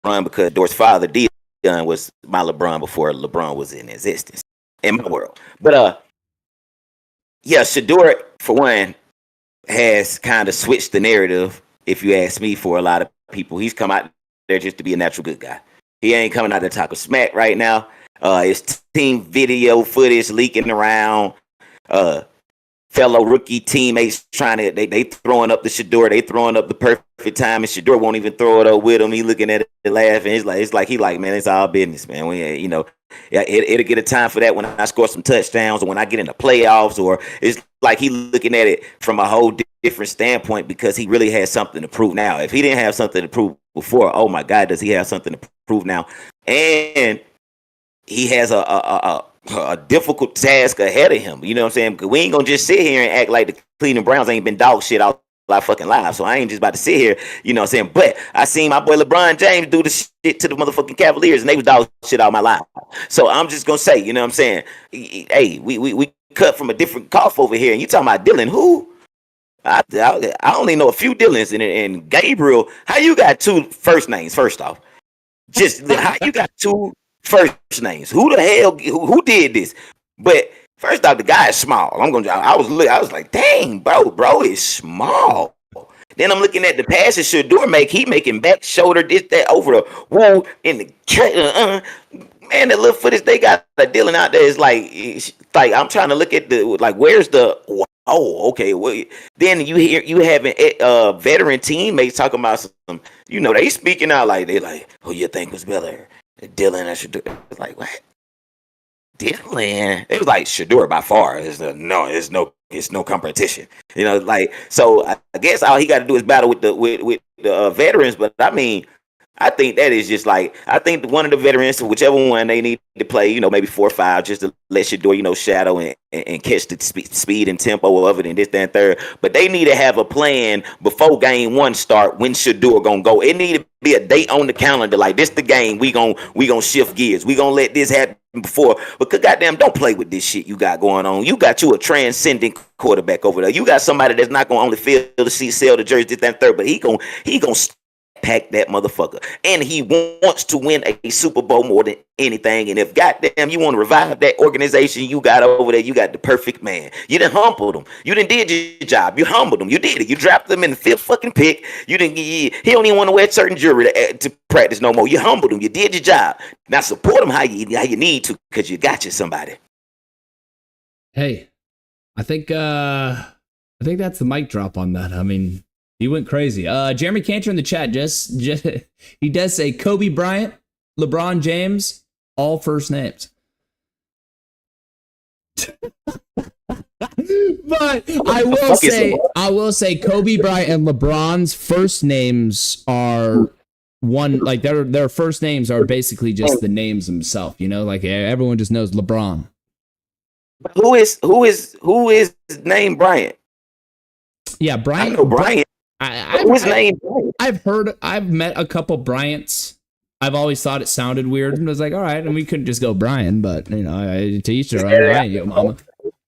LeBron, because Shedur's father, Dion, was my LeBron before LeBron was in existence in my world. But Shedeur, for one, has kind of switched the narrative, if you ask me, for a lot of people. He's come out there just to be a natural good guy. He ain't coming out to talk a smack right now. His team video footage leaking around. Fellow rookie teammates they throwing up the Shedeur, they throwing up the perfect time, and Shedeur won't even throw it up with him. He looking at it laughing. It's like man, it's all business, man. It'll get a time for that when I score some touchdowns or when I get in the playoffs, or it's like he looking at it from a whole different standpoint because he really has something to prove now. If he didn't have something to prove before, oh my God, does he have something to prove now? And he has a difficult task ahead of him. You know what I'm saying? Because we ain't gonna just sit here and act like the Cleveland Browns ain't been dog shit all our fucking lives. So I ain't just about to sit here, you know what I'm saying? But I seen my boy LeBron James do the shit to the motherfucking Cavaliers, and they was dog shit all my life. So I'm just gonna say, you know what I'm saying? Hey, we cut from a different cough over here, and you talking about Dylan? Who? I only know a few Dylans, and Gabriel. How you got two first names? First off, just how you got two first names? Who the hell? Who did this? But first off, the guy is small. I was like, dang, bro is small. Then I'm looking at the passes Shedeur make. He making back shoulder this that over the wall in the man. The little footage they got Dylan out there is like I'm trying to look at where's the. Oh, okay. Well, then you having veteran teammates talking about some, they speaking out they like, who you think was better, Dylan or Shedeur? It's like, what? Dylan? It was like Shedeur by far. It's no competition. So I guess all he got to do is battle with the veterans. But I mean, I think that is just like, I think one of the veterans, whichever one they need to play, maybe 4 or 5, just to let Shador, shadow and catch the speed and tempo of it and this, that, and third. But they need to have a plan before game 1 start when Shador gonna go. It need to be a date on the calendar, like this the game. We gonna shift gears. We gonna let this happen before. Because goddamn, don't play with this shit you got going on. You got you a transcendent quarterback over there. You got somebody that's not gonna only fill the seat, sell the jersey, this, that, and third, but he gonna pack that motherfucker. And he wants to win a Super Bowl more than anything. And if goddamn you want to revive that organization you got over there, you got the perfect man. You done humbled him. You done did your job. You humbled him. You did it. You dropped him in the 5th fucking pick. You didn't. He don't even want to wear certain jewelry to practice no more. You humbled him. You did your job. Now support him how you need to, because you got you somebody. Hey, I think that's the mic drop on that. I mean, he went crazy. Jeremy Cantor in the chat just he does say Kobe Bryant, LeBron James, all first names. But I will say Kobe Bryant and LeBron's first names are one, like their first names are basically just the names themselves, like everyone just knows LeBron. Who is named Bryant? Yeah, Bryant. I know Bryant. I've met a couple Bryants. I've always thought it sounded weird, and was like, all right, and we couldn't just go Brian, but to each their own. I ain't you, mama.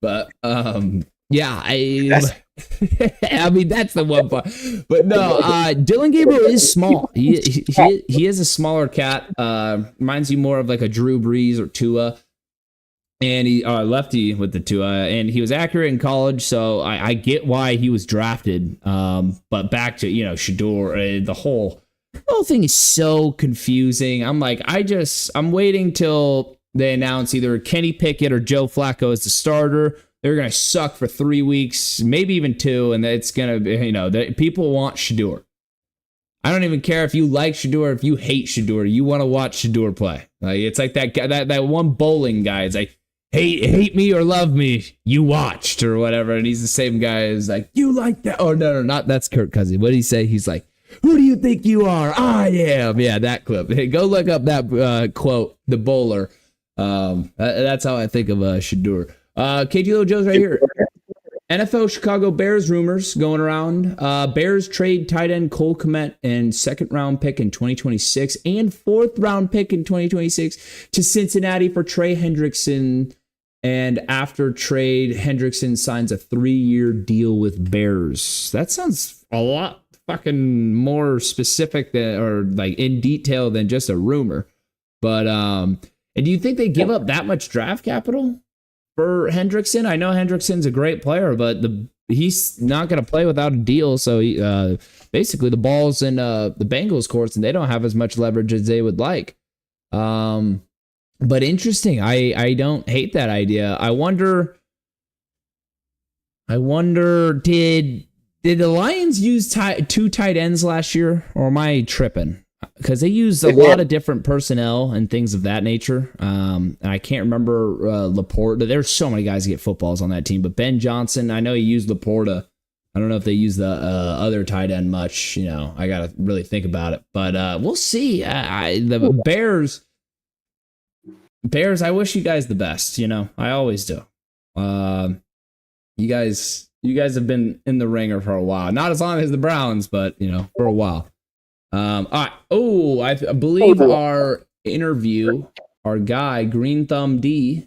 But yeah, I mean that's the one part. But no, Dylan Gabriel is small. He is a smaller cat. Reminds you more of like a Drew Brees or Tua. And he lefty with the Tua, and he was accurate in college, so I get why he was drafted. But back to Shador, the whole thing is so confusing. I'm like, I'm waiting till they announce either Kenny Pickett or Joe Flacco as the starter. They're gonna suck for 3 weeks, maybe even 2, and it's gonna be people want Shador. I don't even care if you like Shador, if you hate Shador, you want to watch Shador play. Like it's like that guy, that one bowling guy. It's like, hate me or love me, you watched or whatever, and he's the same guy as like, you like that? Oh no, not that's Kirk Cousins. What did he say? He's like, who do you think you are? I am. Yeah, that clip. Hey, go look up that quote, the bowler. That's how I think of Shador. KG Little Joe's right here. NFL Chicago Bears rumors going around. Bears trade tight end Cole Kmet and 2nd round pick in 2026 and 4th round pick in 2026 to Cincinnati for Trey Hendrickson. And after trade, Hendrickson signs a 3-year deal with Bears. That sounds a lot fucking more specific or like in detail than just a rumor. But and do you think they give up that much draft capital for Hendrickson? I know Hendrickson's a great player, but he's not going to play without a deal. So basically the ball's in the Bengals' courts, and they don't have as much leverage as they would like. But interesting. I don't hate that idea. I wonder did the Lions use 2 tight ends last year, or am I tripping? Because they used a lot of different personnel and things of that nature. And I can't remember Laporta. There's so many guys that get footballs on that team. But Ben Johnson, I know he used Laporta. I don't know if they use the other tight end much. I got to really think about it. But we'll see. The Bears, I wish you guys the best. I always do. You guys have been in the ringer for a while. Not as long as the Browns, but, for a while. All right. Oh, I believe our interview, our guy Green Thumb D,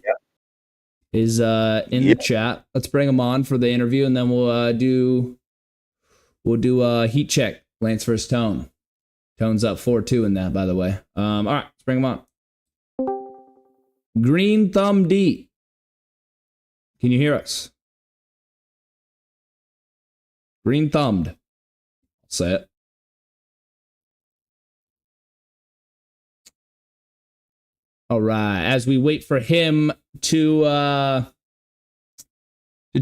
is in the chat. Let's bring him on for the interview, and then we'll do a heat check. Lantz versus Tone. Tone's up 4-2 in that, by the way. All right, let's bring him on. Green Thumb D, can you hear us? Green Thumbed. I'll say it. All right, as we wait for him to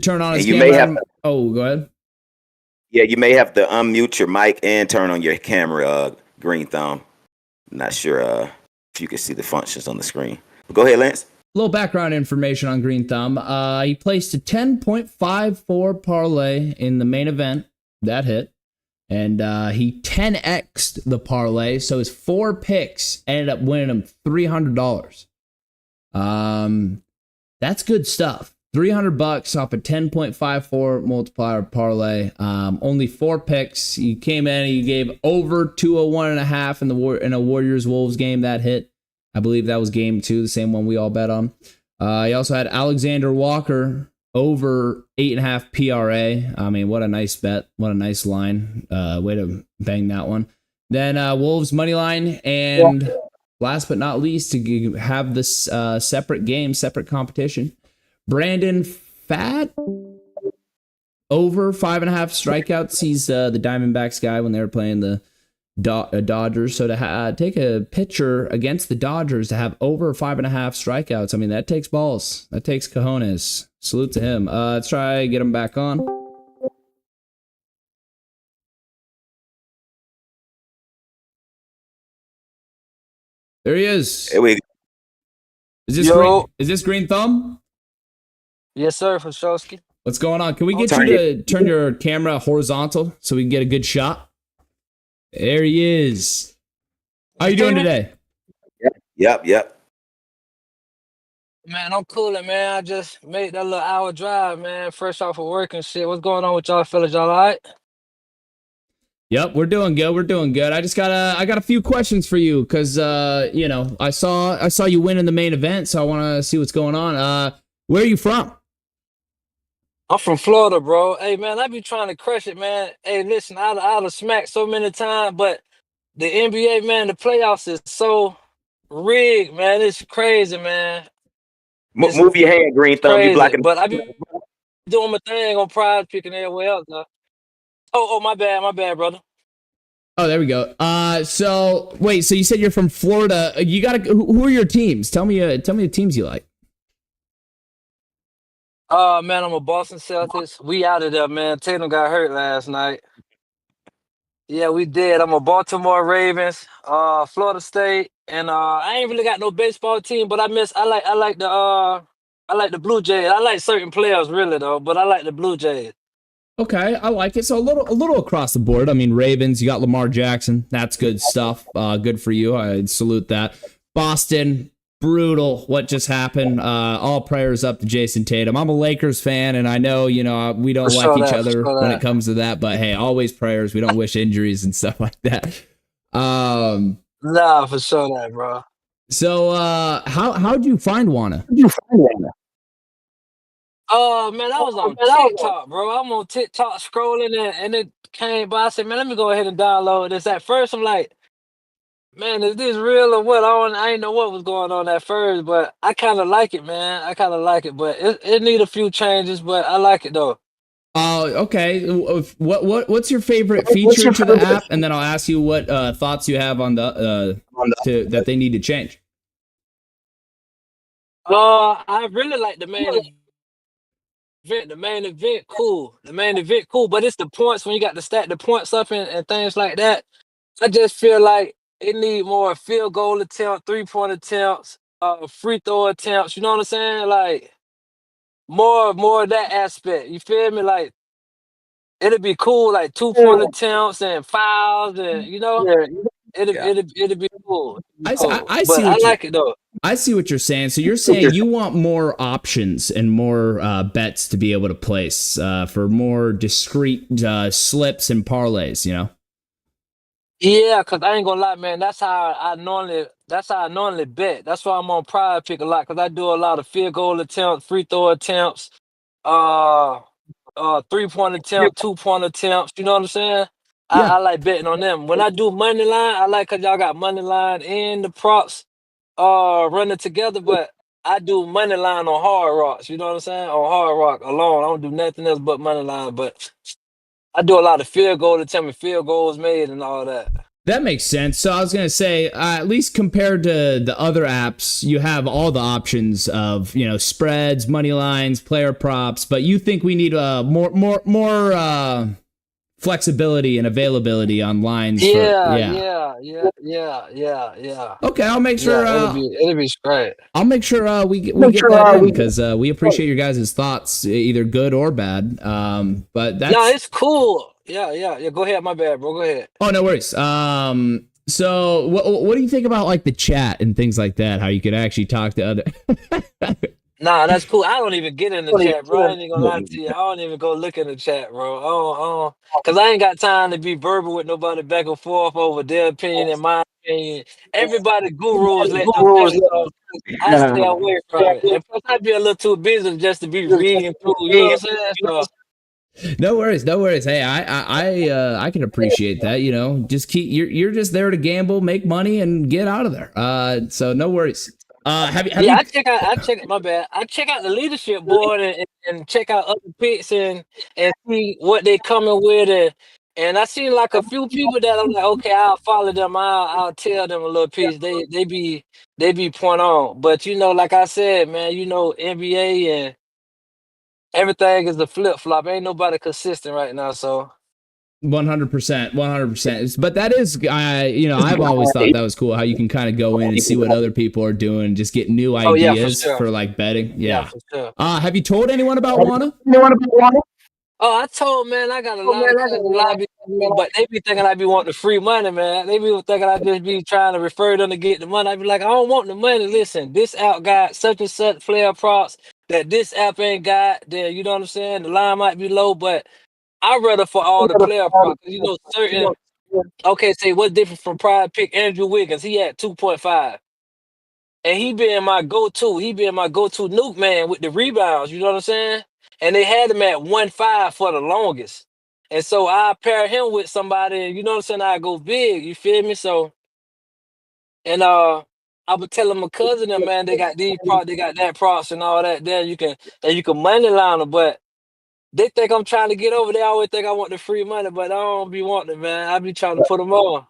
turn on his camera. Go ahead. Yeah, you may have to unmute your mic and turn on your camera, Green Thumb. I'm not sure if you can see the functions on the screen. But go ahead, Lance. A little background information on Green Thumb. He placed a 10.54 parlay in the main event. That hit. And he 10x'd the parlay, so his 4 picks ended up winning him $300. That's good stuff. $300 off a 10.54 multiplier parlay. Only 4 picks. You came in and you gave over 201.5 in a Warriors Wolves game that hit. I believe that was game 2, the same one we all bet on. He also had Alexander Walker over 8.5 PRA. I mean, what a nice bet. What a nice line. Way to bang that one. Then Wolves money line, and last but not least, to have this separate game, separate competition. Brandon Fat over 5.5 strikeouts. He's the Diamondbacks guy when they were playing the Dodgers. So to take a pitcher against the Dodgers to have over 5.5 strikeouts, I mean, that takes balls. That takes cojones. Salute to him. Let's try get him back on. There he is. Here we go. Is this Green Thumb? Yes, sir, for Shosky. What's going on? Can we get you to turn your camera horizontal so we can get a good shot? There he is. How you doing today? Yep. Man, I'm coolin', man. I just made that little hour drive, man. Fresh off of work and shit. What's going on with y'all fellas? Y'all all right? Yep, we're doing good. I just got a few questions for you because I saw you win in the main event, so I want to see what's going on. Where are you from? I'm from Florida, bro. Hey, man, I be trying to crush it, man. Hey, listen, I'd have smacked so many times, but the NBA, man, the playoffs is so rigged, man. It's crazy, man. Move your hand, Green Thumb. Crazy, You blocking. but I be doing my thing on Prize Picking everywhere else, though. Oh, my bad, brother. Oh, there we go. So you said you're from Florida. You got who are your teams? Tell me the teams you like. Man, I'm a Boston Celtics. We out of there, man. Tatum got hurt last night. Yeah, we did. I'm a Baltimore Ravens, Florida State, and I ain't really got no baseball team, but I like the Blue Jays. I like certain players really though, but I like the Blue Jays. Okay, I like it. So a little across the board. I mean, Ravens, you got Lamar Jackson. That's good stuff. Good for you. I salute that. Boston, brutal. What just happened? All prayers up to Jason Tatum. I'm a Lakers fan, and I know, we don't like each other when it comes to that, but hey, always prayers. We don't wish injuries and stuff like that. Nah, for sure that, bro. So, how'd you find Wanna? Man, I was on TikTok, bro. I'm on TikTok scrolling and it came by. I said, man, let me go ahead and download this. At first, I'm like, man, is this real or what? I didn't know what was going on at first, but I kind of like it, man. I kind of like it, but it need a few changes, but I like it though. Okay. What's your favorite feature to the app? And then I'll ask you what thoughts you have on that they need to change. I really like the main event. The main event, cool. But it's the points when you got to stack the points up and things like that. I just feel like it need more field goal attempt, 3-point attempts, free throw attempts. You know what I'm saying? Like more of that aspect. You feel me? Like it'd be cool, like 2-point attempts and fouls, and it'd be cool. I like it though. I see what you're saying. So you're saying you want more options and more bets to be able to place for more discrete slips and parlays, Yeah, cause I ain't gonna lie, man. That's how I normally bet. That's why I'm on Pride Pick a lot, cause I do a lot of field goal attempts, free throw attempts, 3-point attempt, 2-point attempts. You know what I'm saying? Yeah. I like betting on them. When I do money line, I like cause y'all got money line and the props running together, but I do money line on Hard Rocks. You know what I'm saying? On Hard Rock alone, I don't do nothing else but money line. But I do a lot of field goal attempts and field goals made and all that. That makes sense. So I was gonna say, at least compared to the other apps, you have all the options of spreads, money lines, player props, but you think we need more flexibility and availability on lines. Yeah. Okay, I'll make sure. It'll be straight. I'll make sure we get that in because we appreciate your guys' thoughts, either good or bad. But that's it's cool. Yeah. Go ahead. My bad, bro. Go ahead. Oh, no worries. So what do you think about like the chat and things like that? How you could actually talk to other. Nah, that's cool. I don't even get in the chat, bro. I ain't even gonna lie to you. I don't even go look in the chat, bro. Cause I ain't got time to be verbal with nobody back and forth over their opinion and my opinion. Everybody gurus let them think, so I stay away from it. And plus, I be a little too busy just to be reading through. You know what I'm saying? So, No worries. Hey, I can appreciate that. You know, just you're just there to gamble, make money, and get out of there. So no worries. Have you? I check out. My bad. I check out the leadership board and check out other picks and see what they coming with and I see like a few people that I'm like, okay, I'll follow them. I'll tell them a little piece. They be point on. But you know, like I said, man, you know, NBA and everything is a flip flop. Ain't nobody consistent right now. So 100%. But that is, you know, I've always thought that was cool how you can kind of go in and see what other people are doing, just get new ideas for like betting. Yeah. for sure. Have you told anyone about Wanna? Oh, I told man, I got a lot of cousins, but they be thinking I be wanting the free money, man. They be thinking I just be trying to refer them to get the money. I be like, I don't want the money. Listen, this app got such and such player props that this app ain't got. Then you know what I'm saying? The line might be low, but I rather for all the player props. You know, certain. Okay, say what's different from pride pick Andrew Wiggins? He had 2.5. And he been my go-to. He been my go-to nuke man with the rebounds. You know what I'm saying? And they had him at 1.5 for the longest. And so I pair him with somebody, and you know what I'm saying? I go big. You feel me? So, and I would tell my cousin them, man, they got these props, they got that props and all that. There you can money line them, but they think I'm trying to get over. They always think I want the free money, but I don't be wanting it, man. I be trying to put them on.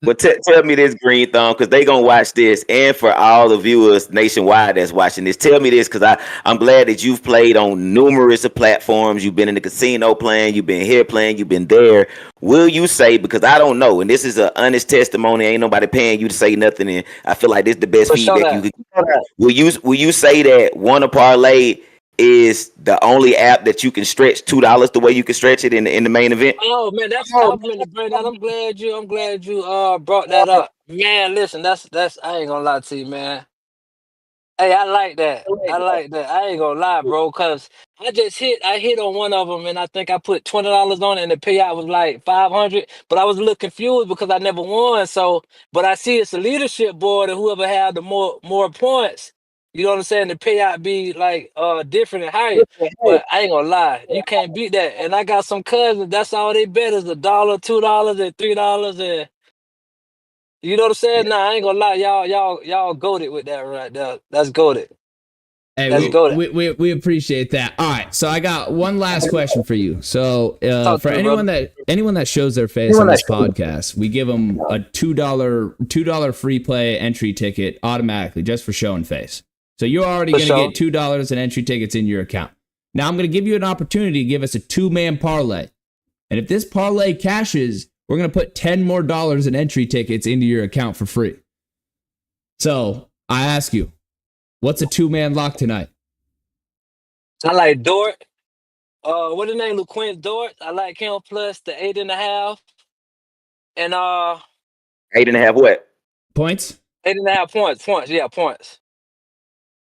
But tell me this, Green Thumb, because they gonna watch this, and for all the viewers nationwide that's watching this, tell me this, because I'm glad that you've played on numerous of platforms. You've been in the casino playing, you've been here playing, you've been there. Will you say, because I don't know, and this is an honest testimony, ain't nobody paying you to say nothing, and I feel like this is the best feedback you could get. Will you say that Wanna Parlay is the only app that you can stretch $2 the way you can stretch it in the main event? Oh man, that's I'm going to bring that. I'm glad you brought that up. Man, listen, that's I ain't gonna lie to you, man. Hey, I like that. I ain't gonna lie, bro, cause I hit on one of them, and I think I put $20 on it, and the payout was like 500. But I was a little confused because I never won. So, but I see it's a leadership board, and whoever had the more points, you know what I'm saying, the payout be like different and higher. But I ain't gonna lie, you can't beat that. And I got some cousins. That's all they bet is $1, $2, and $3, and you know what I'm saying? Nah, I ain't gonna lie, y'all goated with that right there. That's goated. Hey, That's goated. we appreciate that. All right, so I got one last question for you. So for anyone that shows their face on this podcast, we give them a $2 free play entry ticket automatically just for showing face. So you're already going to get $2 in entry tickets in your account. Now I'm going to give you an opportunity to give us a 2-man parlay, and if this parlay cashes, we're going to put $10 more in entry tickets into your account for free. So I ask you, what's a 2-man lock tonight? I like Dort. What his name? LaQuint Dort. I like him plus the 8.5. And 8.5 what? Points? 8.5 points. Points. Yeah, points.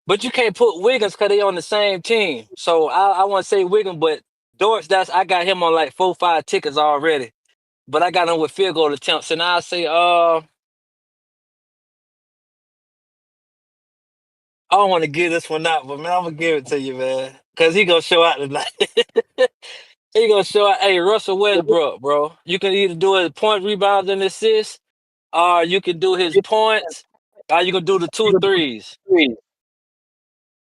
But you can't put Wiggins because they on the same team. So I want to say Wiggins, but Dort's I got him on like 4-5 tickets already. But I got him with field goal attempts, and I'll say I don't want to give this one out, but man, I'm gonna give it to you, man, because he gonna show out tonight. He gonna show out. Hey, Russell Westbrook, bro. You can either do his point, rebounds, and assists, or you can do his points, or you can do the 2 threes.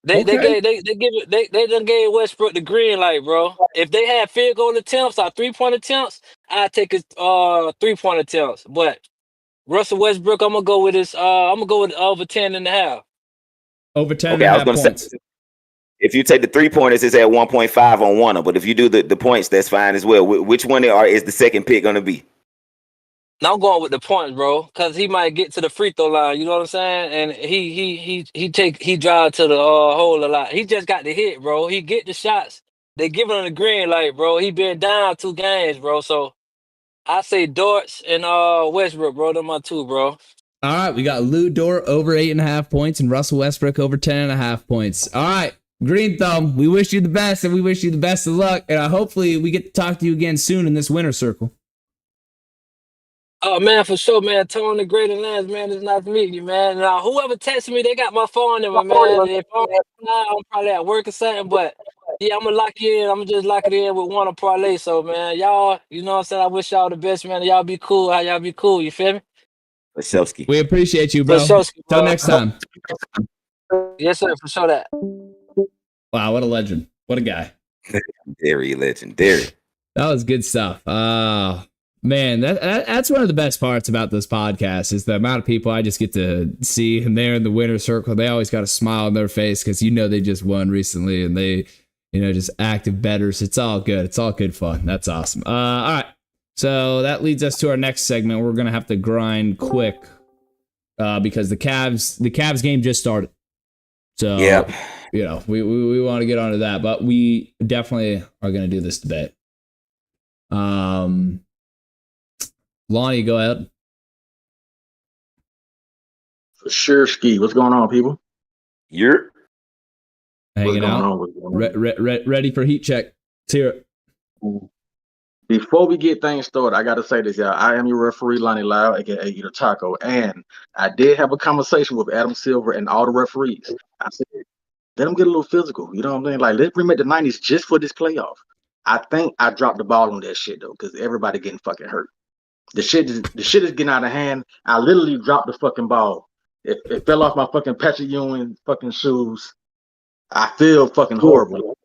They done gave Westbrook the green light, bro. If they had field goal attempts or 3-point attempts, I'd take his 3-point attempts. But Russell Westbrook, I'm gonna go with over 10.5. Over 10 Okay, I was gonna say, if you take the 3-pointers, it's at 1.5 on Wanna. But if you do the points, that's fine as well. Which one is the second pick gonna be? Now I'm going with the points, bro, because he might get to the free throw line. You know what I'm saying? And he drive to the hole a lot. He just got the hit, bro. He get the shots, they giving him the green light, bro. He been down 2 games, bro. So I say Dortz and Westbrook, bro. Them my 2, bro. All right, we got Lou Dort over 8.5 points and Russell Westbrook over 10.5 points. All right, Green Thumb, we wish you the best and we wish you the best of luck. And hopefully we get to talk to you again soon in this winner circle. Oh man, for sure, man. Tone the Great and Lantz, man. It's nice meeting you, man. Now, whoever texted me, they got my phone number, man. If I'm probably at work or something, but yeah, I'm gonna lock you in. I'm gonna just lock it in with Wanna Parlay. So, man, y'all, you know what I'm saying? I wish y'all the best, man. Y'all be cool. How y'all be cool? You feel me? Wachowski. We appreciate you, bro. For sure, Till bro. next time. Yes, sir. For sure that. Wow, what a legend. What a guy. Very legendary. That was good stuff. Man, that's one of the best parts about this podcast is the amount of people I just get to see, and they're in the winner circle. They always got a smile on their face because they just won recently, and they, just active bettors. It's all good. It's all good fun. That's awesome. All right, so that leads us to our next segment. We're gonna have to grind quick because the Cavs game just started. So Yep. we want to get onto that, but we definitely are gonna do this debate. Lonnie, go ahead. For sure, Ski. What's going on, people? You're Hanging out. What's going on? Ready for heat check. Let's hear it. Before we get things started, I got to say this, y'all. I am your referee, Lonnie Lyle, aka Eater Taco, and I did have a conversation with Adam Silver and all the referees. I said, let them get a little physical. You know what I'm saying? Like, let's remake the 90s just for this playoff. I think I dropped the ball on that shit, though, because everybody getting fucking hurt. The shit is getting out of hand. I literally dropped the fucking ball. It fell off my fucking Patrick Ewing fucking shoes. I feel fucking horrible.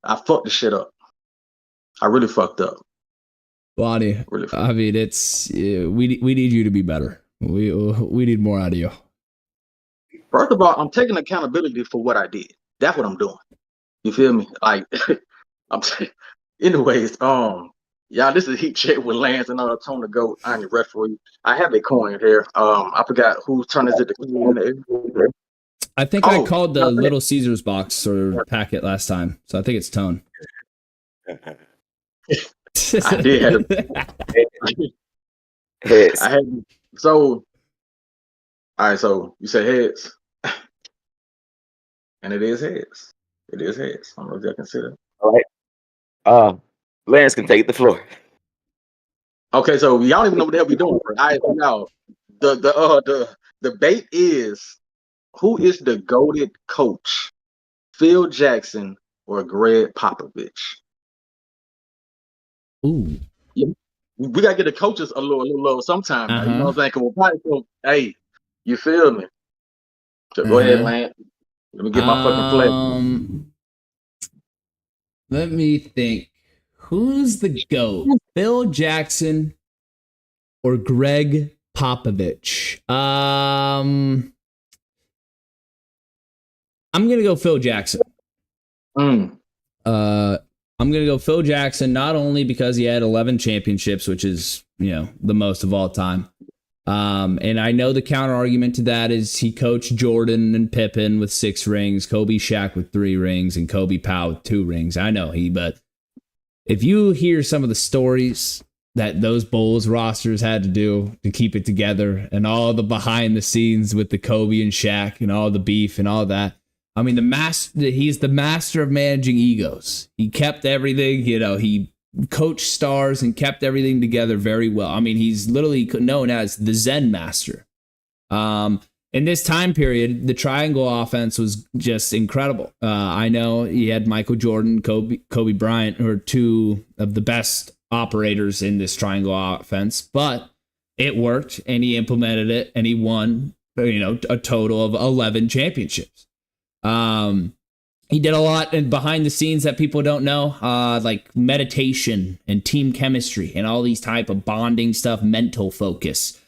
I fucked the shit up. I really fucked up. Lonnie, Really I mean, it's we need you to be better. We need more out of you. First of all, I'm taking accountability for what I did. That's what I'm doing. You feel me? Like, anyways, y'all, this is Heat Check with Lantz and ToneTheGoat. I'm your referee. I have a coin here. I forgot whose turn is it to clean it. I think I called the Little Caesars box or packet last time, so I think it's Tone. I did have heads. I had so. All right, so you said heads, and it is heads. It is heads. I don't know if y'all can see that. All right. Lance can take the floor. Okay, so y'all don't even know what the hell we doing. All right, so now the debate is who is the GOATed coach, Phil Jackson or Greg Popovich? Ooh. We gotta get the coaches a little low sometime. You know what I'm saying? So, hey, you feel me? So go ahead, Lance. Let me get my fucking flag. Let me think. Who's the GOAT? Phil Jackson or Greg Popovich? I'm gonna go Phil Jackson. I'm going to go Phil Jackson, not only because he had 11 championships, which is, the most of all time. And I know the counter argument to that is he coached Jordan and Pippen with 6 rings, Kobe Shaq with 3 rings, and Kobe Powell with 2 rings. I know but if you hear some of the stories that those Bulls rosters had to do to keep it together and all the behind the scenes with the Kobe and Shaq and all the beef and all that, I mean, he's the master of managing egos. He kept everything, he coached stars and kept everything together very well. I mean, he's literally known as the Zen master. In this time period, the triangle offense was just incredible. I know he had Michael Jordan, Kobe Bryant, who are 2 of the best operators in this triangle offense, but it worked and he implemented it and he won, a total of 11 championships. He did a lot behind the scenes that people don't know, like meditation and team chemistry and all these type of bonding stuff, mental focus.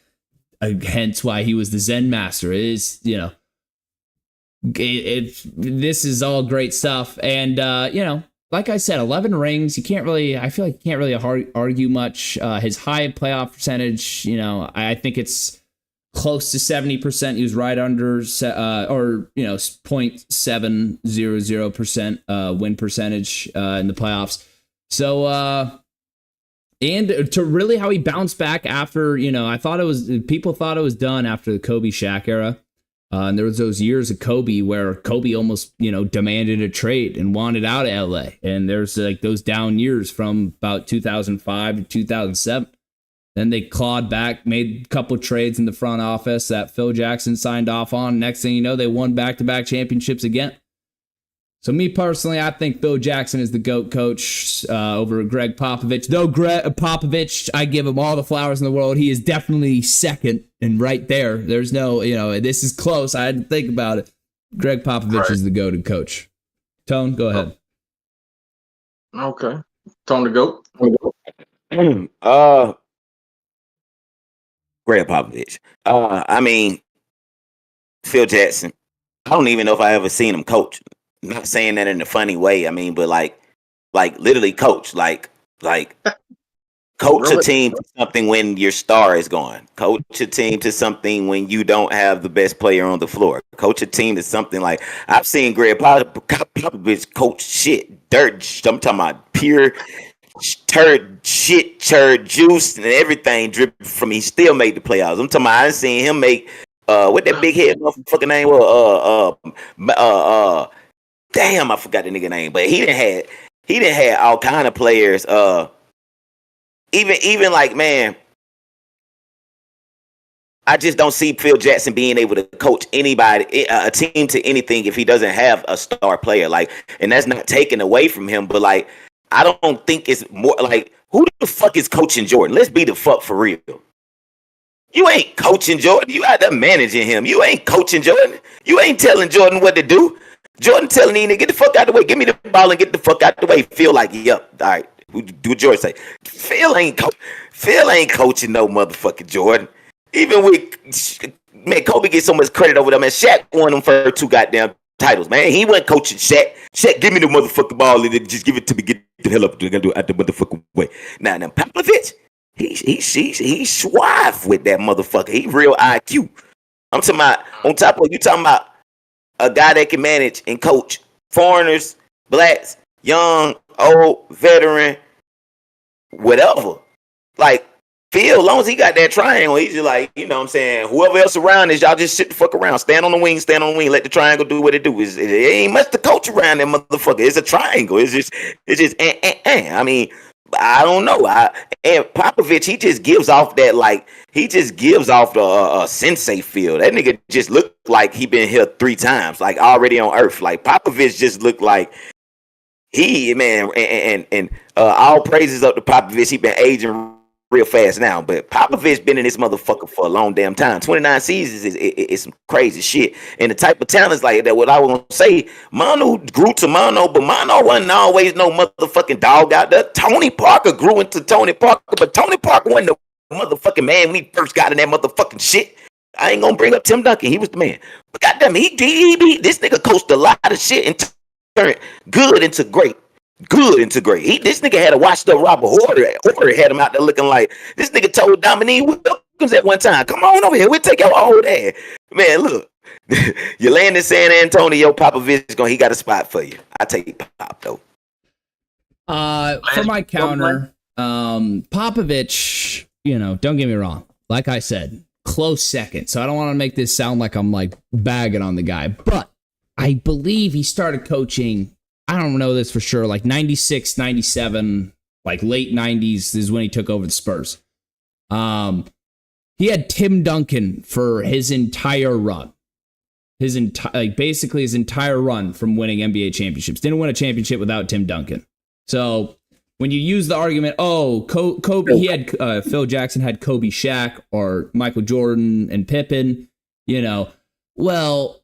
Hence why he was the Zen master. It is, this is all great stuff. And, like I said, 11 rings, I feel like you can't really argue much. His high playoff percentage, I think it's close to 70%. He was right under, or 0.700% win percentage in the playoffs. So, and to really how he bounced back after, people thought it was done after the Kobe Shaq era. And there was those years of Kobe where Kobe almost, demanded a trade and wanted out of LA. And there's like those down years from about 2005 to 2007. Then they clawed back, made a couple trades in the front office that Phil Jackson signed off on. Next thing you know, they won back-to-back championships again. So me personally, I think Phil Jackson is the GOAT coach over Greg Popovich. Though Greg Popovich, I give him all the flowers in the world. He is definitely second and right there. There's no, this is close. I had to think about it. Greg Popovich is the GOAT coach. Tone, go ahead. Okay. Tone the GOAT. Greg Popovich. Phil Jackson. I don't even know if I ever seen him coach. I'm not saying that in a funny way. I mean, but like literally coach, like coach a team to something when your star is gone. Coach a team to something when you don't have the best player on the floor. Coach a team to something like I've seen Greg Popovich coach shit, dirt. I'm talking about pure turd juice and everything dripping from. He still made the playoffs. I'm talking about I seen him make what that big head motherfucking name was damn, I forgot the nigga name, but he didn't have all kind of players. Even like, man, I just don't see Phil Jackson being able to coach anybody, a team to anything if he doesn't have a star player. Like, and that's not taken away from him, but like, I don't think it's more like who the fuck is coaching Jordan? Let's be the fuck for real. You ain't coaching Jordan. You out there managing him. You ain't coaching Jordan. You ain't telling Jordan what to do. Jordan telling him to get the fuck out the way. Give me the ball and get the fuck out the way. Feel like, yep, all right. Do what Jordan say. Phil ain't coaching no motherfucking Jordan. Even with, man, Kobe gets so much credit over there, man. Shaq won them first 2 goddamn titles, man. He wasn't coaching Shaq. Shaq, give me the motherfucking ball and just give it to me. Get the hell up. They're going to do it out the motherfucking way. Now, Popovich, he's suave with that motherfucker. He real IQ. I'm talking about, on top of you talking about a guy that can manage and coach foreigners, blacks, young, old, veteran, whatever. Like, Phil, as long as he got that triangle, he's just like, you know what I'm saying, whoever else around is, y'all just sit the fuck around. Stand on the wing, let the triangle do what it do. It ain't much to coach around that motherfucker. It's a triangle. It's just I mean, I don't know. And Popovich, he just gives off that, like, he just gives off the sensei feel. That nigga just looked like he been here 3 times, like already on Earth. Like Popovich just looked like he, man, and all praises up to Popovich. He been aging real fast now, but Popovich been in this motherfucker for a long damn time. 29 seasons is some crazy shit. And the type of talents like that, what I was gonna say, Manu grew to Mano, but Mano wasn't always no motherfucking dog out there. Tony Parker grew into Tony Parker, but Tony Parker wasn't the motherfucking man when he first got in that motherfucking shit. I ain't gonna bring up Tim Duncan. He was the man. But goddamn, this nigga coached a lot of shit and turned good into great. This nigga had a washed up Robert Horder. Horder had him out there looking like this nigga told Dominique Wilkins at one time, "Come on over here, we'll take your old ass." Man, look, you land in San Antonio, Popovich he got a spot for you. I take Pop though. For my counter, Popovich, don't get me wrong. Like I said, close second. So I don't want to make this sound like I'm like bagging on the guy, but I believe he started coaching, I don't know this for sure, like 96, 97, like late 90s is when he took over the Spurs. He had Tim Duncan for his entire run. Basically his entire run from winning NBA championships. Didn't win a championship without Tim Duncan. So when you use the argument, Kobe, he had Phil Jackson had Kobe, Shaq, or Michael Jordan and Pippen, well,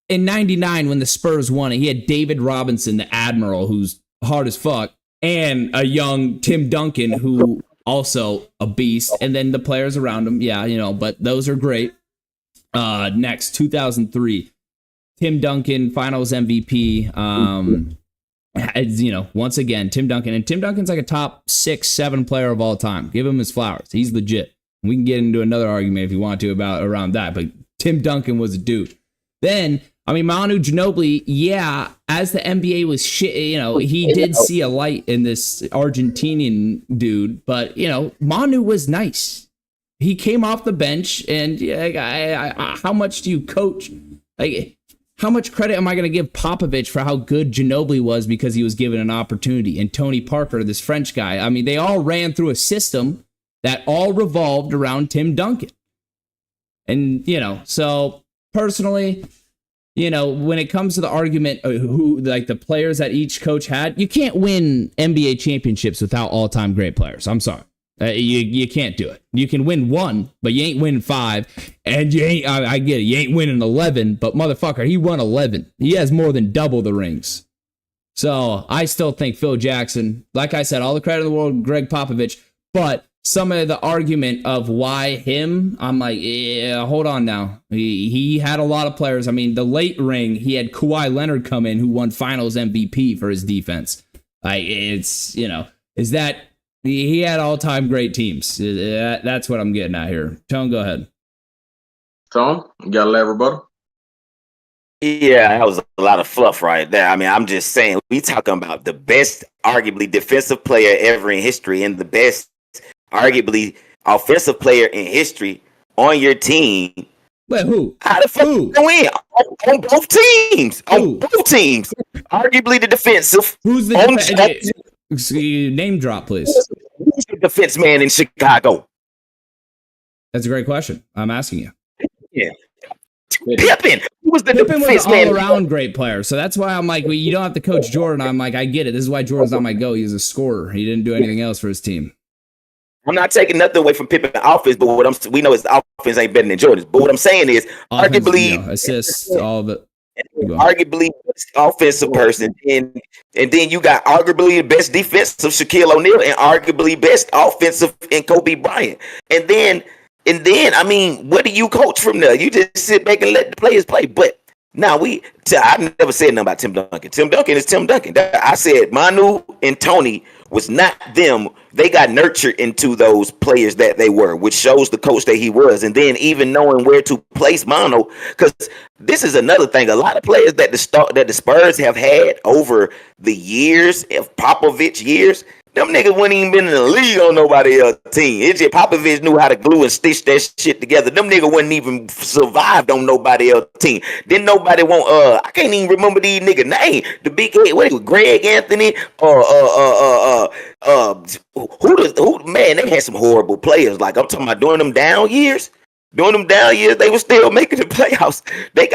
in 99, when the Spurs won it, he had David Robinson, the Admiral, who's hard as fuck, and a young Tim Duncan, who also a beast, and then the players around him, but those are great. Next, 2003, Tim Duncan, Finals MVP. Once again, Tim Duncan, and Tim Duncan's like a top 6, 7 player of all time. Give him his flowers. He's legit. We can get into another argument if you want to about around that, but Tim Duncan was a dude. Then, I mean, Manu Ginobili, yeah, as the NBA was shit, he did see a light in this Argentinian dude, but, Manu was nice. He came off the bench, and how much do you coach? Like, how much credit am I going to give Popovich for how good Ginobili was because he was given an opportunity? And Tony Parker, this French guy, I mean, they all ran through a system that all revolved around Tim Duncan. And, so personally, when it comes to the argument of who, like the players that each coach had, you can't win NBA championships without all-time great players. I'm sorry. You can't do it. You can win 1, but you ain't winning 5. And you ain't, I get it, you ain't winning 11, but motherfucker, he won 11. He has more than double the rings. So I still think Phil Jackson, like I said, all the credit in the world, Greg Popovich, but some of the argument of why him, I'm like, yeah, hold on now. He had a lot of players. I mean, the late ring, he had Kawhi Leonard come in who won finals MVP for his defense. It's, is that he had all-time great teams. That's what I'm getting at here. Tone, go ahead. Tone, you got a lab rebuttal? Yeah, that was a lot of fluff right there. I mean, I'm just saying, we talking about the best, arguably, defensive player ever in history and the best, arguably, offensive player in history on your team. Wait, who? How the fuck you win? On both teams. Who? On both teams. Arguably the defensive. Who's the name drop, please? Who's the defense man in Chicago? That's a great question. I'm asking you. Yeah. Pippen. Who was the Pippen defense was man? an all-around great player. So that's why I'm like, well, you don't have to coach Jordan. I'm like, I get it. This is why Jordan's not my go. He's a scorer. He didn't do anything else for his team. I'm not taking nothing away from Pippen's offense, but we know his offense ain't better than Jordan's. But what I'm saying is, Offense, arguably, assists, all of it. arguably offensive person, and then you got arguably the best defensive Shaquille O'Neal and arguably best offensive in Kobe Bryant. And then I mean, what do you coach from there? You just sit back and let the players play. But now I never said nothing about Tim Duncan. Tim Duncan is Tim Duncan. I said Manu and Tony was not them. They got nurtured into those players that they were, which shows the coach that he was. And then even knowing where to place Manu, because this is another thing. A lot of players that the Spurs have had over the years, of Popovich years, them niggas wouldn't even been in the league on nobody else's team. It's just Popovich knew how to glue and stitch that shit together. Them niggas wouldn't even survived on nobody else's team. Then nobody I can't even remember these niggas' name. The big head, what is it, Greg Anthony? Man, they had some horrible players. Like, I'm talking about during them down years. During them down years, they were still making the playoffs. They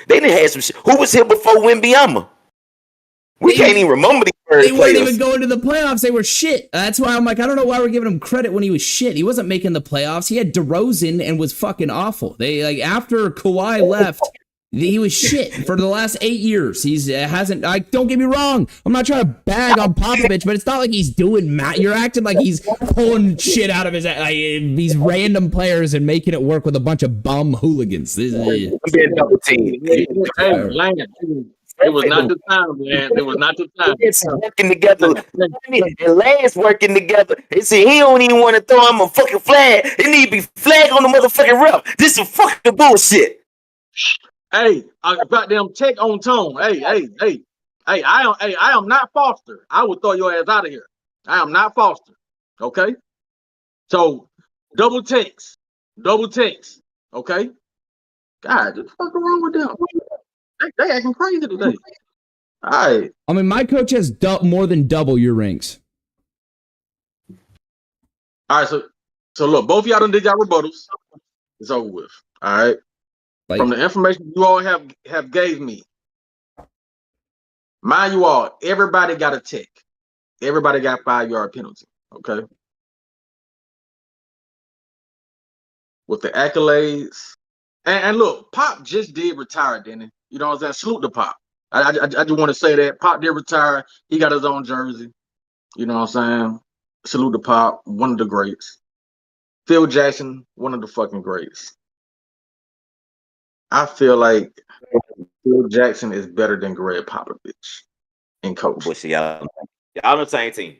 didn't have some shit. Who was here before Wembanyama? We can't even remember these They weren't players. even going to the playoffs. They were shit. That's why I'm like, I don't know why we're giving him credit when he was shit. He wasn't making the playoffs. He had DeRozan and was fucking awful. They after Kawhi left, he was shit for the last 8 years. Don't get me wrong. I'm not trying to bag on Popovich, but it's not like he's doing You're acting like he's pulling shit out of these random players and making it work with a bunch of bum hooligans. I'm being double teamed. It was not the time, man. It was not the time. It's working together. And Lance working together. He said he don't even want to throw him a fucking flag. It need to be flag on the motherfucking ref. This is fucking bullshit. Hey, goddamn take on Tone. Hey, I am not Foster. I would throw your ass out of here. I am not Foster. Okay? So double takes. Okay? God, what the fuck wrong with them? They acting crazy today. All right. I mean, my coach has more than double your rings. All right, so look, both of y'all done did y'all rebuttals. It's over with. All right. From the information you all have gave me, mind you all, everybody got a tick. Everybody got 5-yard penalty. Okay. With the accolades. And look, Pop just did retire, didn't he? You know what I'm saying? Salute to Pop. I just want to say that. Pop did retire. He got his own jersey. You know what I'm saying? Salute to Pop, one of the greats. Phil Jackson, one of the fucking greats. I feel like Phil Jackson is better than Greg Popovich in coach. Y'all on the same team.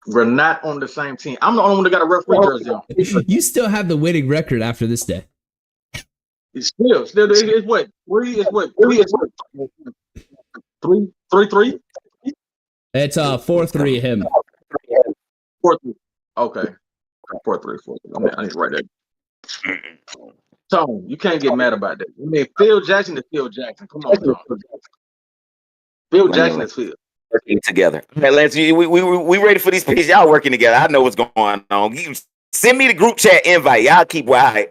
We're not on the same team. I'm the only one that got a referee jersey on. You still have the winning record after this day. It's it's what? Three is what? 3-3? It's 4-3 him. 4-3. Okay. 4-3. I need to write that. Tone, you can't get mad about that. I mean, Phil Jackson is Phil Jackson. Come on, Tone. Phil Jackson is Phil. Working together. Hey, Lance, we ready for these picks? Y'all working together. I know what's going on. You send me the group chat invite. Y'all keep wide.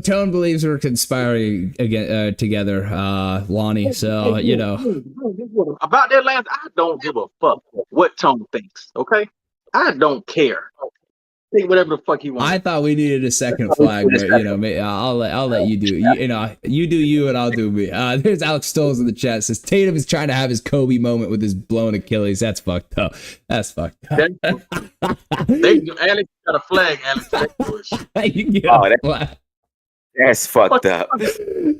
Tone believes we're conspiring again together, Lonnie. So you know about that, Lance. I don't give a fuck what Tone thinks. Okay, I don't care. Think whatever the fuck you want. I thought we needed a second flag, but you know, I'll let you do. You know, you do you, and I'll do me. There's Alex Stoles in the chat. Says Tatum is trying to have his Kobe moment with his blown Achilles. That's fucked up. That's fucked up. Alex got a flag. Alex, you get a flag. That's fucked up.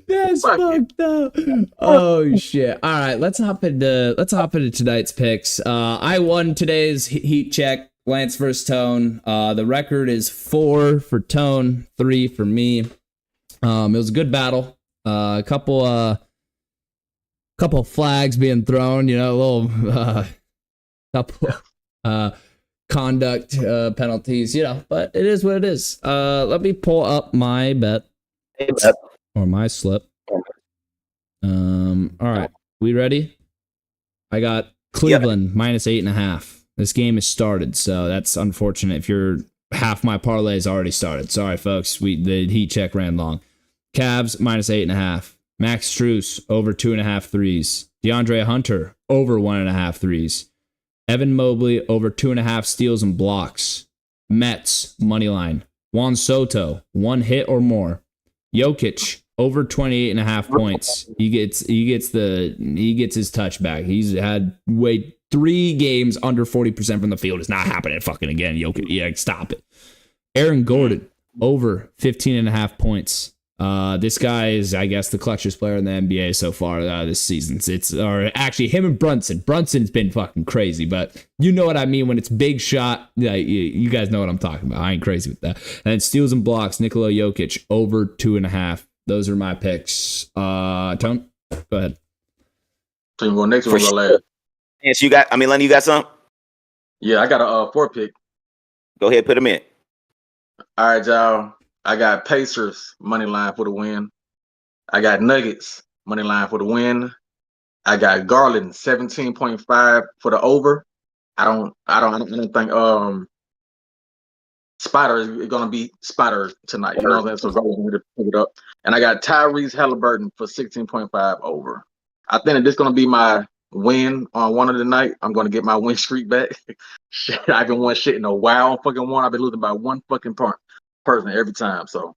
That's fucked up. Oh shit! All right, let's hop into tonight's picks. I won today's heat check. Lance versus Tone. The record is 4 for Tone, 3 for me. It was a good battle. A couple flags being thrown. You know, a little couple conduct penalties. You know, but it is what it is. Let me pull up my bet or my slip. All right, we ready? I got Cleveland minus 8.5. This game has started, so that's unfortunate. If you're half my parlay has already started. Sorry, folks. The heat check ran long. Cavs minus 8.5. Max Strus over 2.5 threes. DeAndre Hunter over 1.5 threes. Evan Mobley over 2.5 steals and blocks. Mets money line. Juan Soto 1 hit or more. Jokic over 28.5 points. He gets his touch back. He's had 3 games under 40% from the field. It's not happening fucking again. Jokic, yeah, stop it. Aaron Gordon over 15.5 points. This guy is, I guess, the clutchest player in the NBA so far this season. Actually him and Brunson. Brunson's been fucking crazy, but you know what I mean when it's big shot. Yeah, you guys know what I'm talking about. I ain't crazy with that. And then steals and blocks. Nikola Jokic over 2.5. Those are my picks. Tone, go ahead. So you go next one, go last. Yes, Lenny, you got some? Yeah, I got a 4 pick. Go ahead, put them in. All right, y'all. I got Pacers money line for the win. I got Nuggets money line for the win. I got Garland 17.5 for the over. I don't think Spider is gonna be Spider tonight. You know what I'm saying? So Garland's gonna pick it up. And I got Tyrese Halliburton for 16.5 over. I think that this is gonna be my win on one of the night. I'm gonna get my win streak back. Shit, I haven't won shit in a while. Fucking one. I've been losing by one fucking person every time. So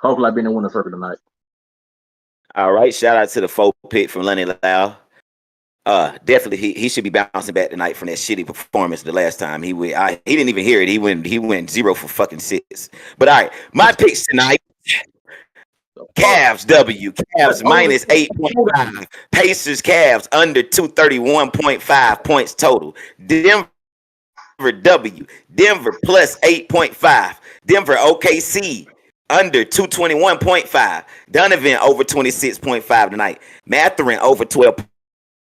hopefully I've been in winning circle tonight. All right. Shout out to the 4 pick from Lonnie Lyle. Definitely he should be bouncing back tonight from that shitty performance the last time he didn't even hear it. He went 0 for fucking 6. But all right, my picks tonight. Cavs W. Cavs minus 8.5. Pacers Cavs under 231.5 points total. Denver W. Denver plus 8.5. Denver OKC under 221.5. Donovan over 26.5 tonight. Mathurin over 12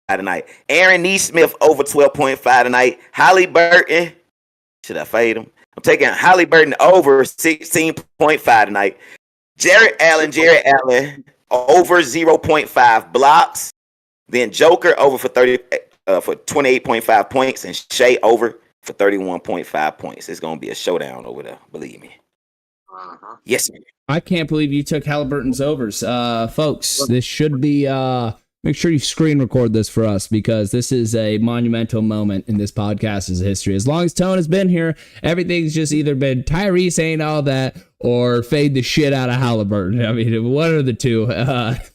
tonight. Aaron Nesmith over 12.5 tonight. Halliburton. Should I fade him? I'm taking Halliburton over 16.5 tonight. Jared Allen over 0.5 blocks. Then Joker over for 28.5 points, and Shea over for 31.5 points. It's gonna be a showdown over there, believe me. Yes, sir. I can't believe you took Halliburton's overs, folks. This should be. Make sure you screen record this for us because this is a monumental moment in this podcast's history. As long as Tone has been here, everything's just either been Tyrese ain't all that or fade the shit out of Halliburton. I mean, one of the two.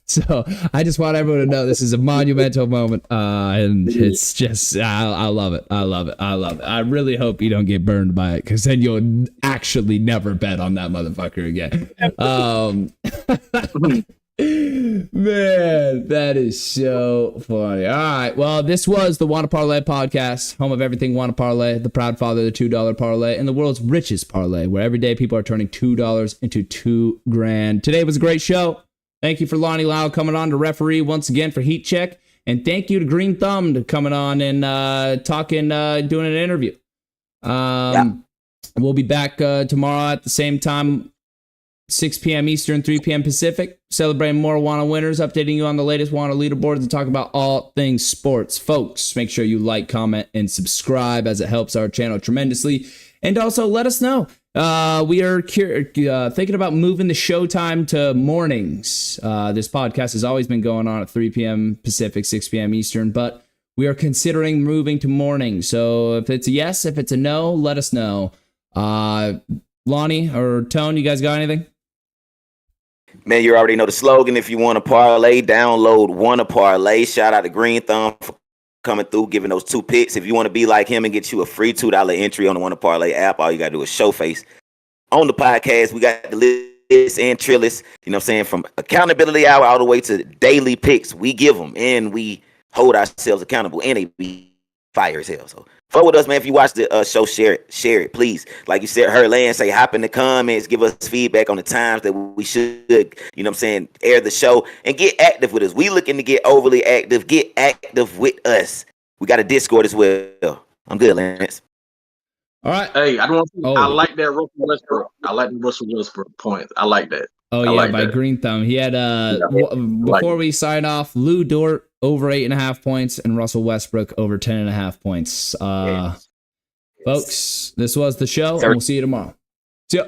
So I just want everyone to know this is a monumental moment, and it's just I love it. I love it. I love it. I really hope you don't get burned by it because then you'll actually never bet on that motherfucker again. Man, that is so funny. All right. Well, this was the Wanna Parlay Podcast, home of everything Wanna Parlay, the proud father of the $2 parlay, and the world's richest parlay, where every day people are turning $2 into $2,000. Today was a great show. Thank you for Lonnie Lyle coming on to referee once again for Heat Check. And thank you to Green Thumb to coming on and talking, doing an interview. We'll be back tomorrow at the same time, 6 p.m. Eastern, 3 p.m. Pacific, celebrating more Wanna winners, updating you on the latest Wanna leaderboards, and talk about all things sports. Folks, make sure you like, comment, and subscribe, as it helps our channel tremendously. And also, let us know. We are thinking about moving the show time to mornings. This podcast has always been going on at 3 p.m. Pacific, 6 p.m. Eastern, but we are considering moving to morning. So if it's a yes, if it's a no, let us know. Lonnie or Tone, you guys got anything? Man, you already know the slogan. If you want to parlay, download Wanna Parlay. Shout out to Green Thumb for coming through, giving those 2 picks. If you want to be like him and get you a free $2 entry on the Wanna Parlay app, all you got to do is show face. On the podcast, we got the list and Trillis, you know what I'm saying, from accountability hour all the way to daily picks. We give them, and we hold ourselves accountable, and they be fire as hell. So fuck with us, man. If you watch the show, share it, please. Like you said, her Land, say hop in the comments, give us feedback on the times that we should, you know what I'm saying, air the show, and get active with us. We looking to get overly active. Get active with us. We got a Discord as well. I'm good, Lance. All right. Hey, I don't want to. I like that Russell Westbrook. I like the Russell Westbrook points. I like that. Oh, yeah, like by that. Green Thumb. He had, before we sign off, Lou Dort over 8.5 points and Russell Westbrook over 10.5 points. Yes. Folks, this was the show, and we'll see you tomorrow. See ya.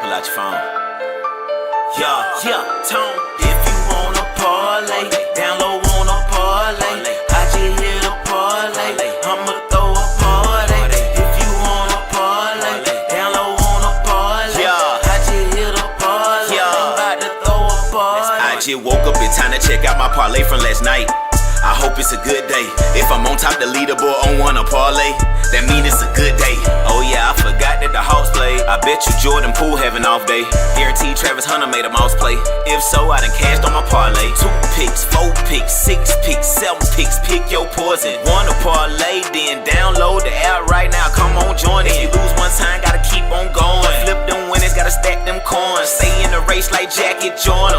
Pull out your phone. Yeah, Tone. If you wanna parlay, download Wanna Parlay. I just hit a parlay. I'ma throw a party. If you wanna parlay, download Wanna Parlay. I just hit a parlay. I'm about to throw a party. I just woke up in time to check out my parlay from last night. I hope it's a good day. If I'm on top the leaderboard on Wanna Parlay, that mean it's a good day. Oh yeah, I forgot that the Hawks played. I bet you Jordan Poole have an off day. Guaranteed Travis Hunter made a mouse play. If so, I done cashed on my parlay. 2 picks, 4 picks, 6 picks, 7 picks. Pick your poison. Wanna Parlay, then download the app right now. Come on, join it. If you lose one time, gotta keep on going. Flip them winners, gotta stack them coins. Stay in the race like Jackie Jordan.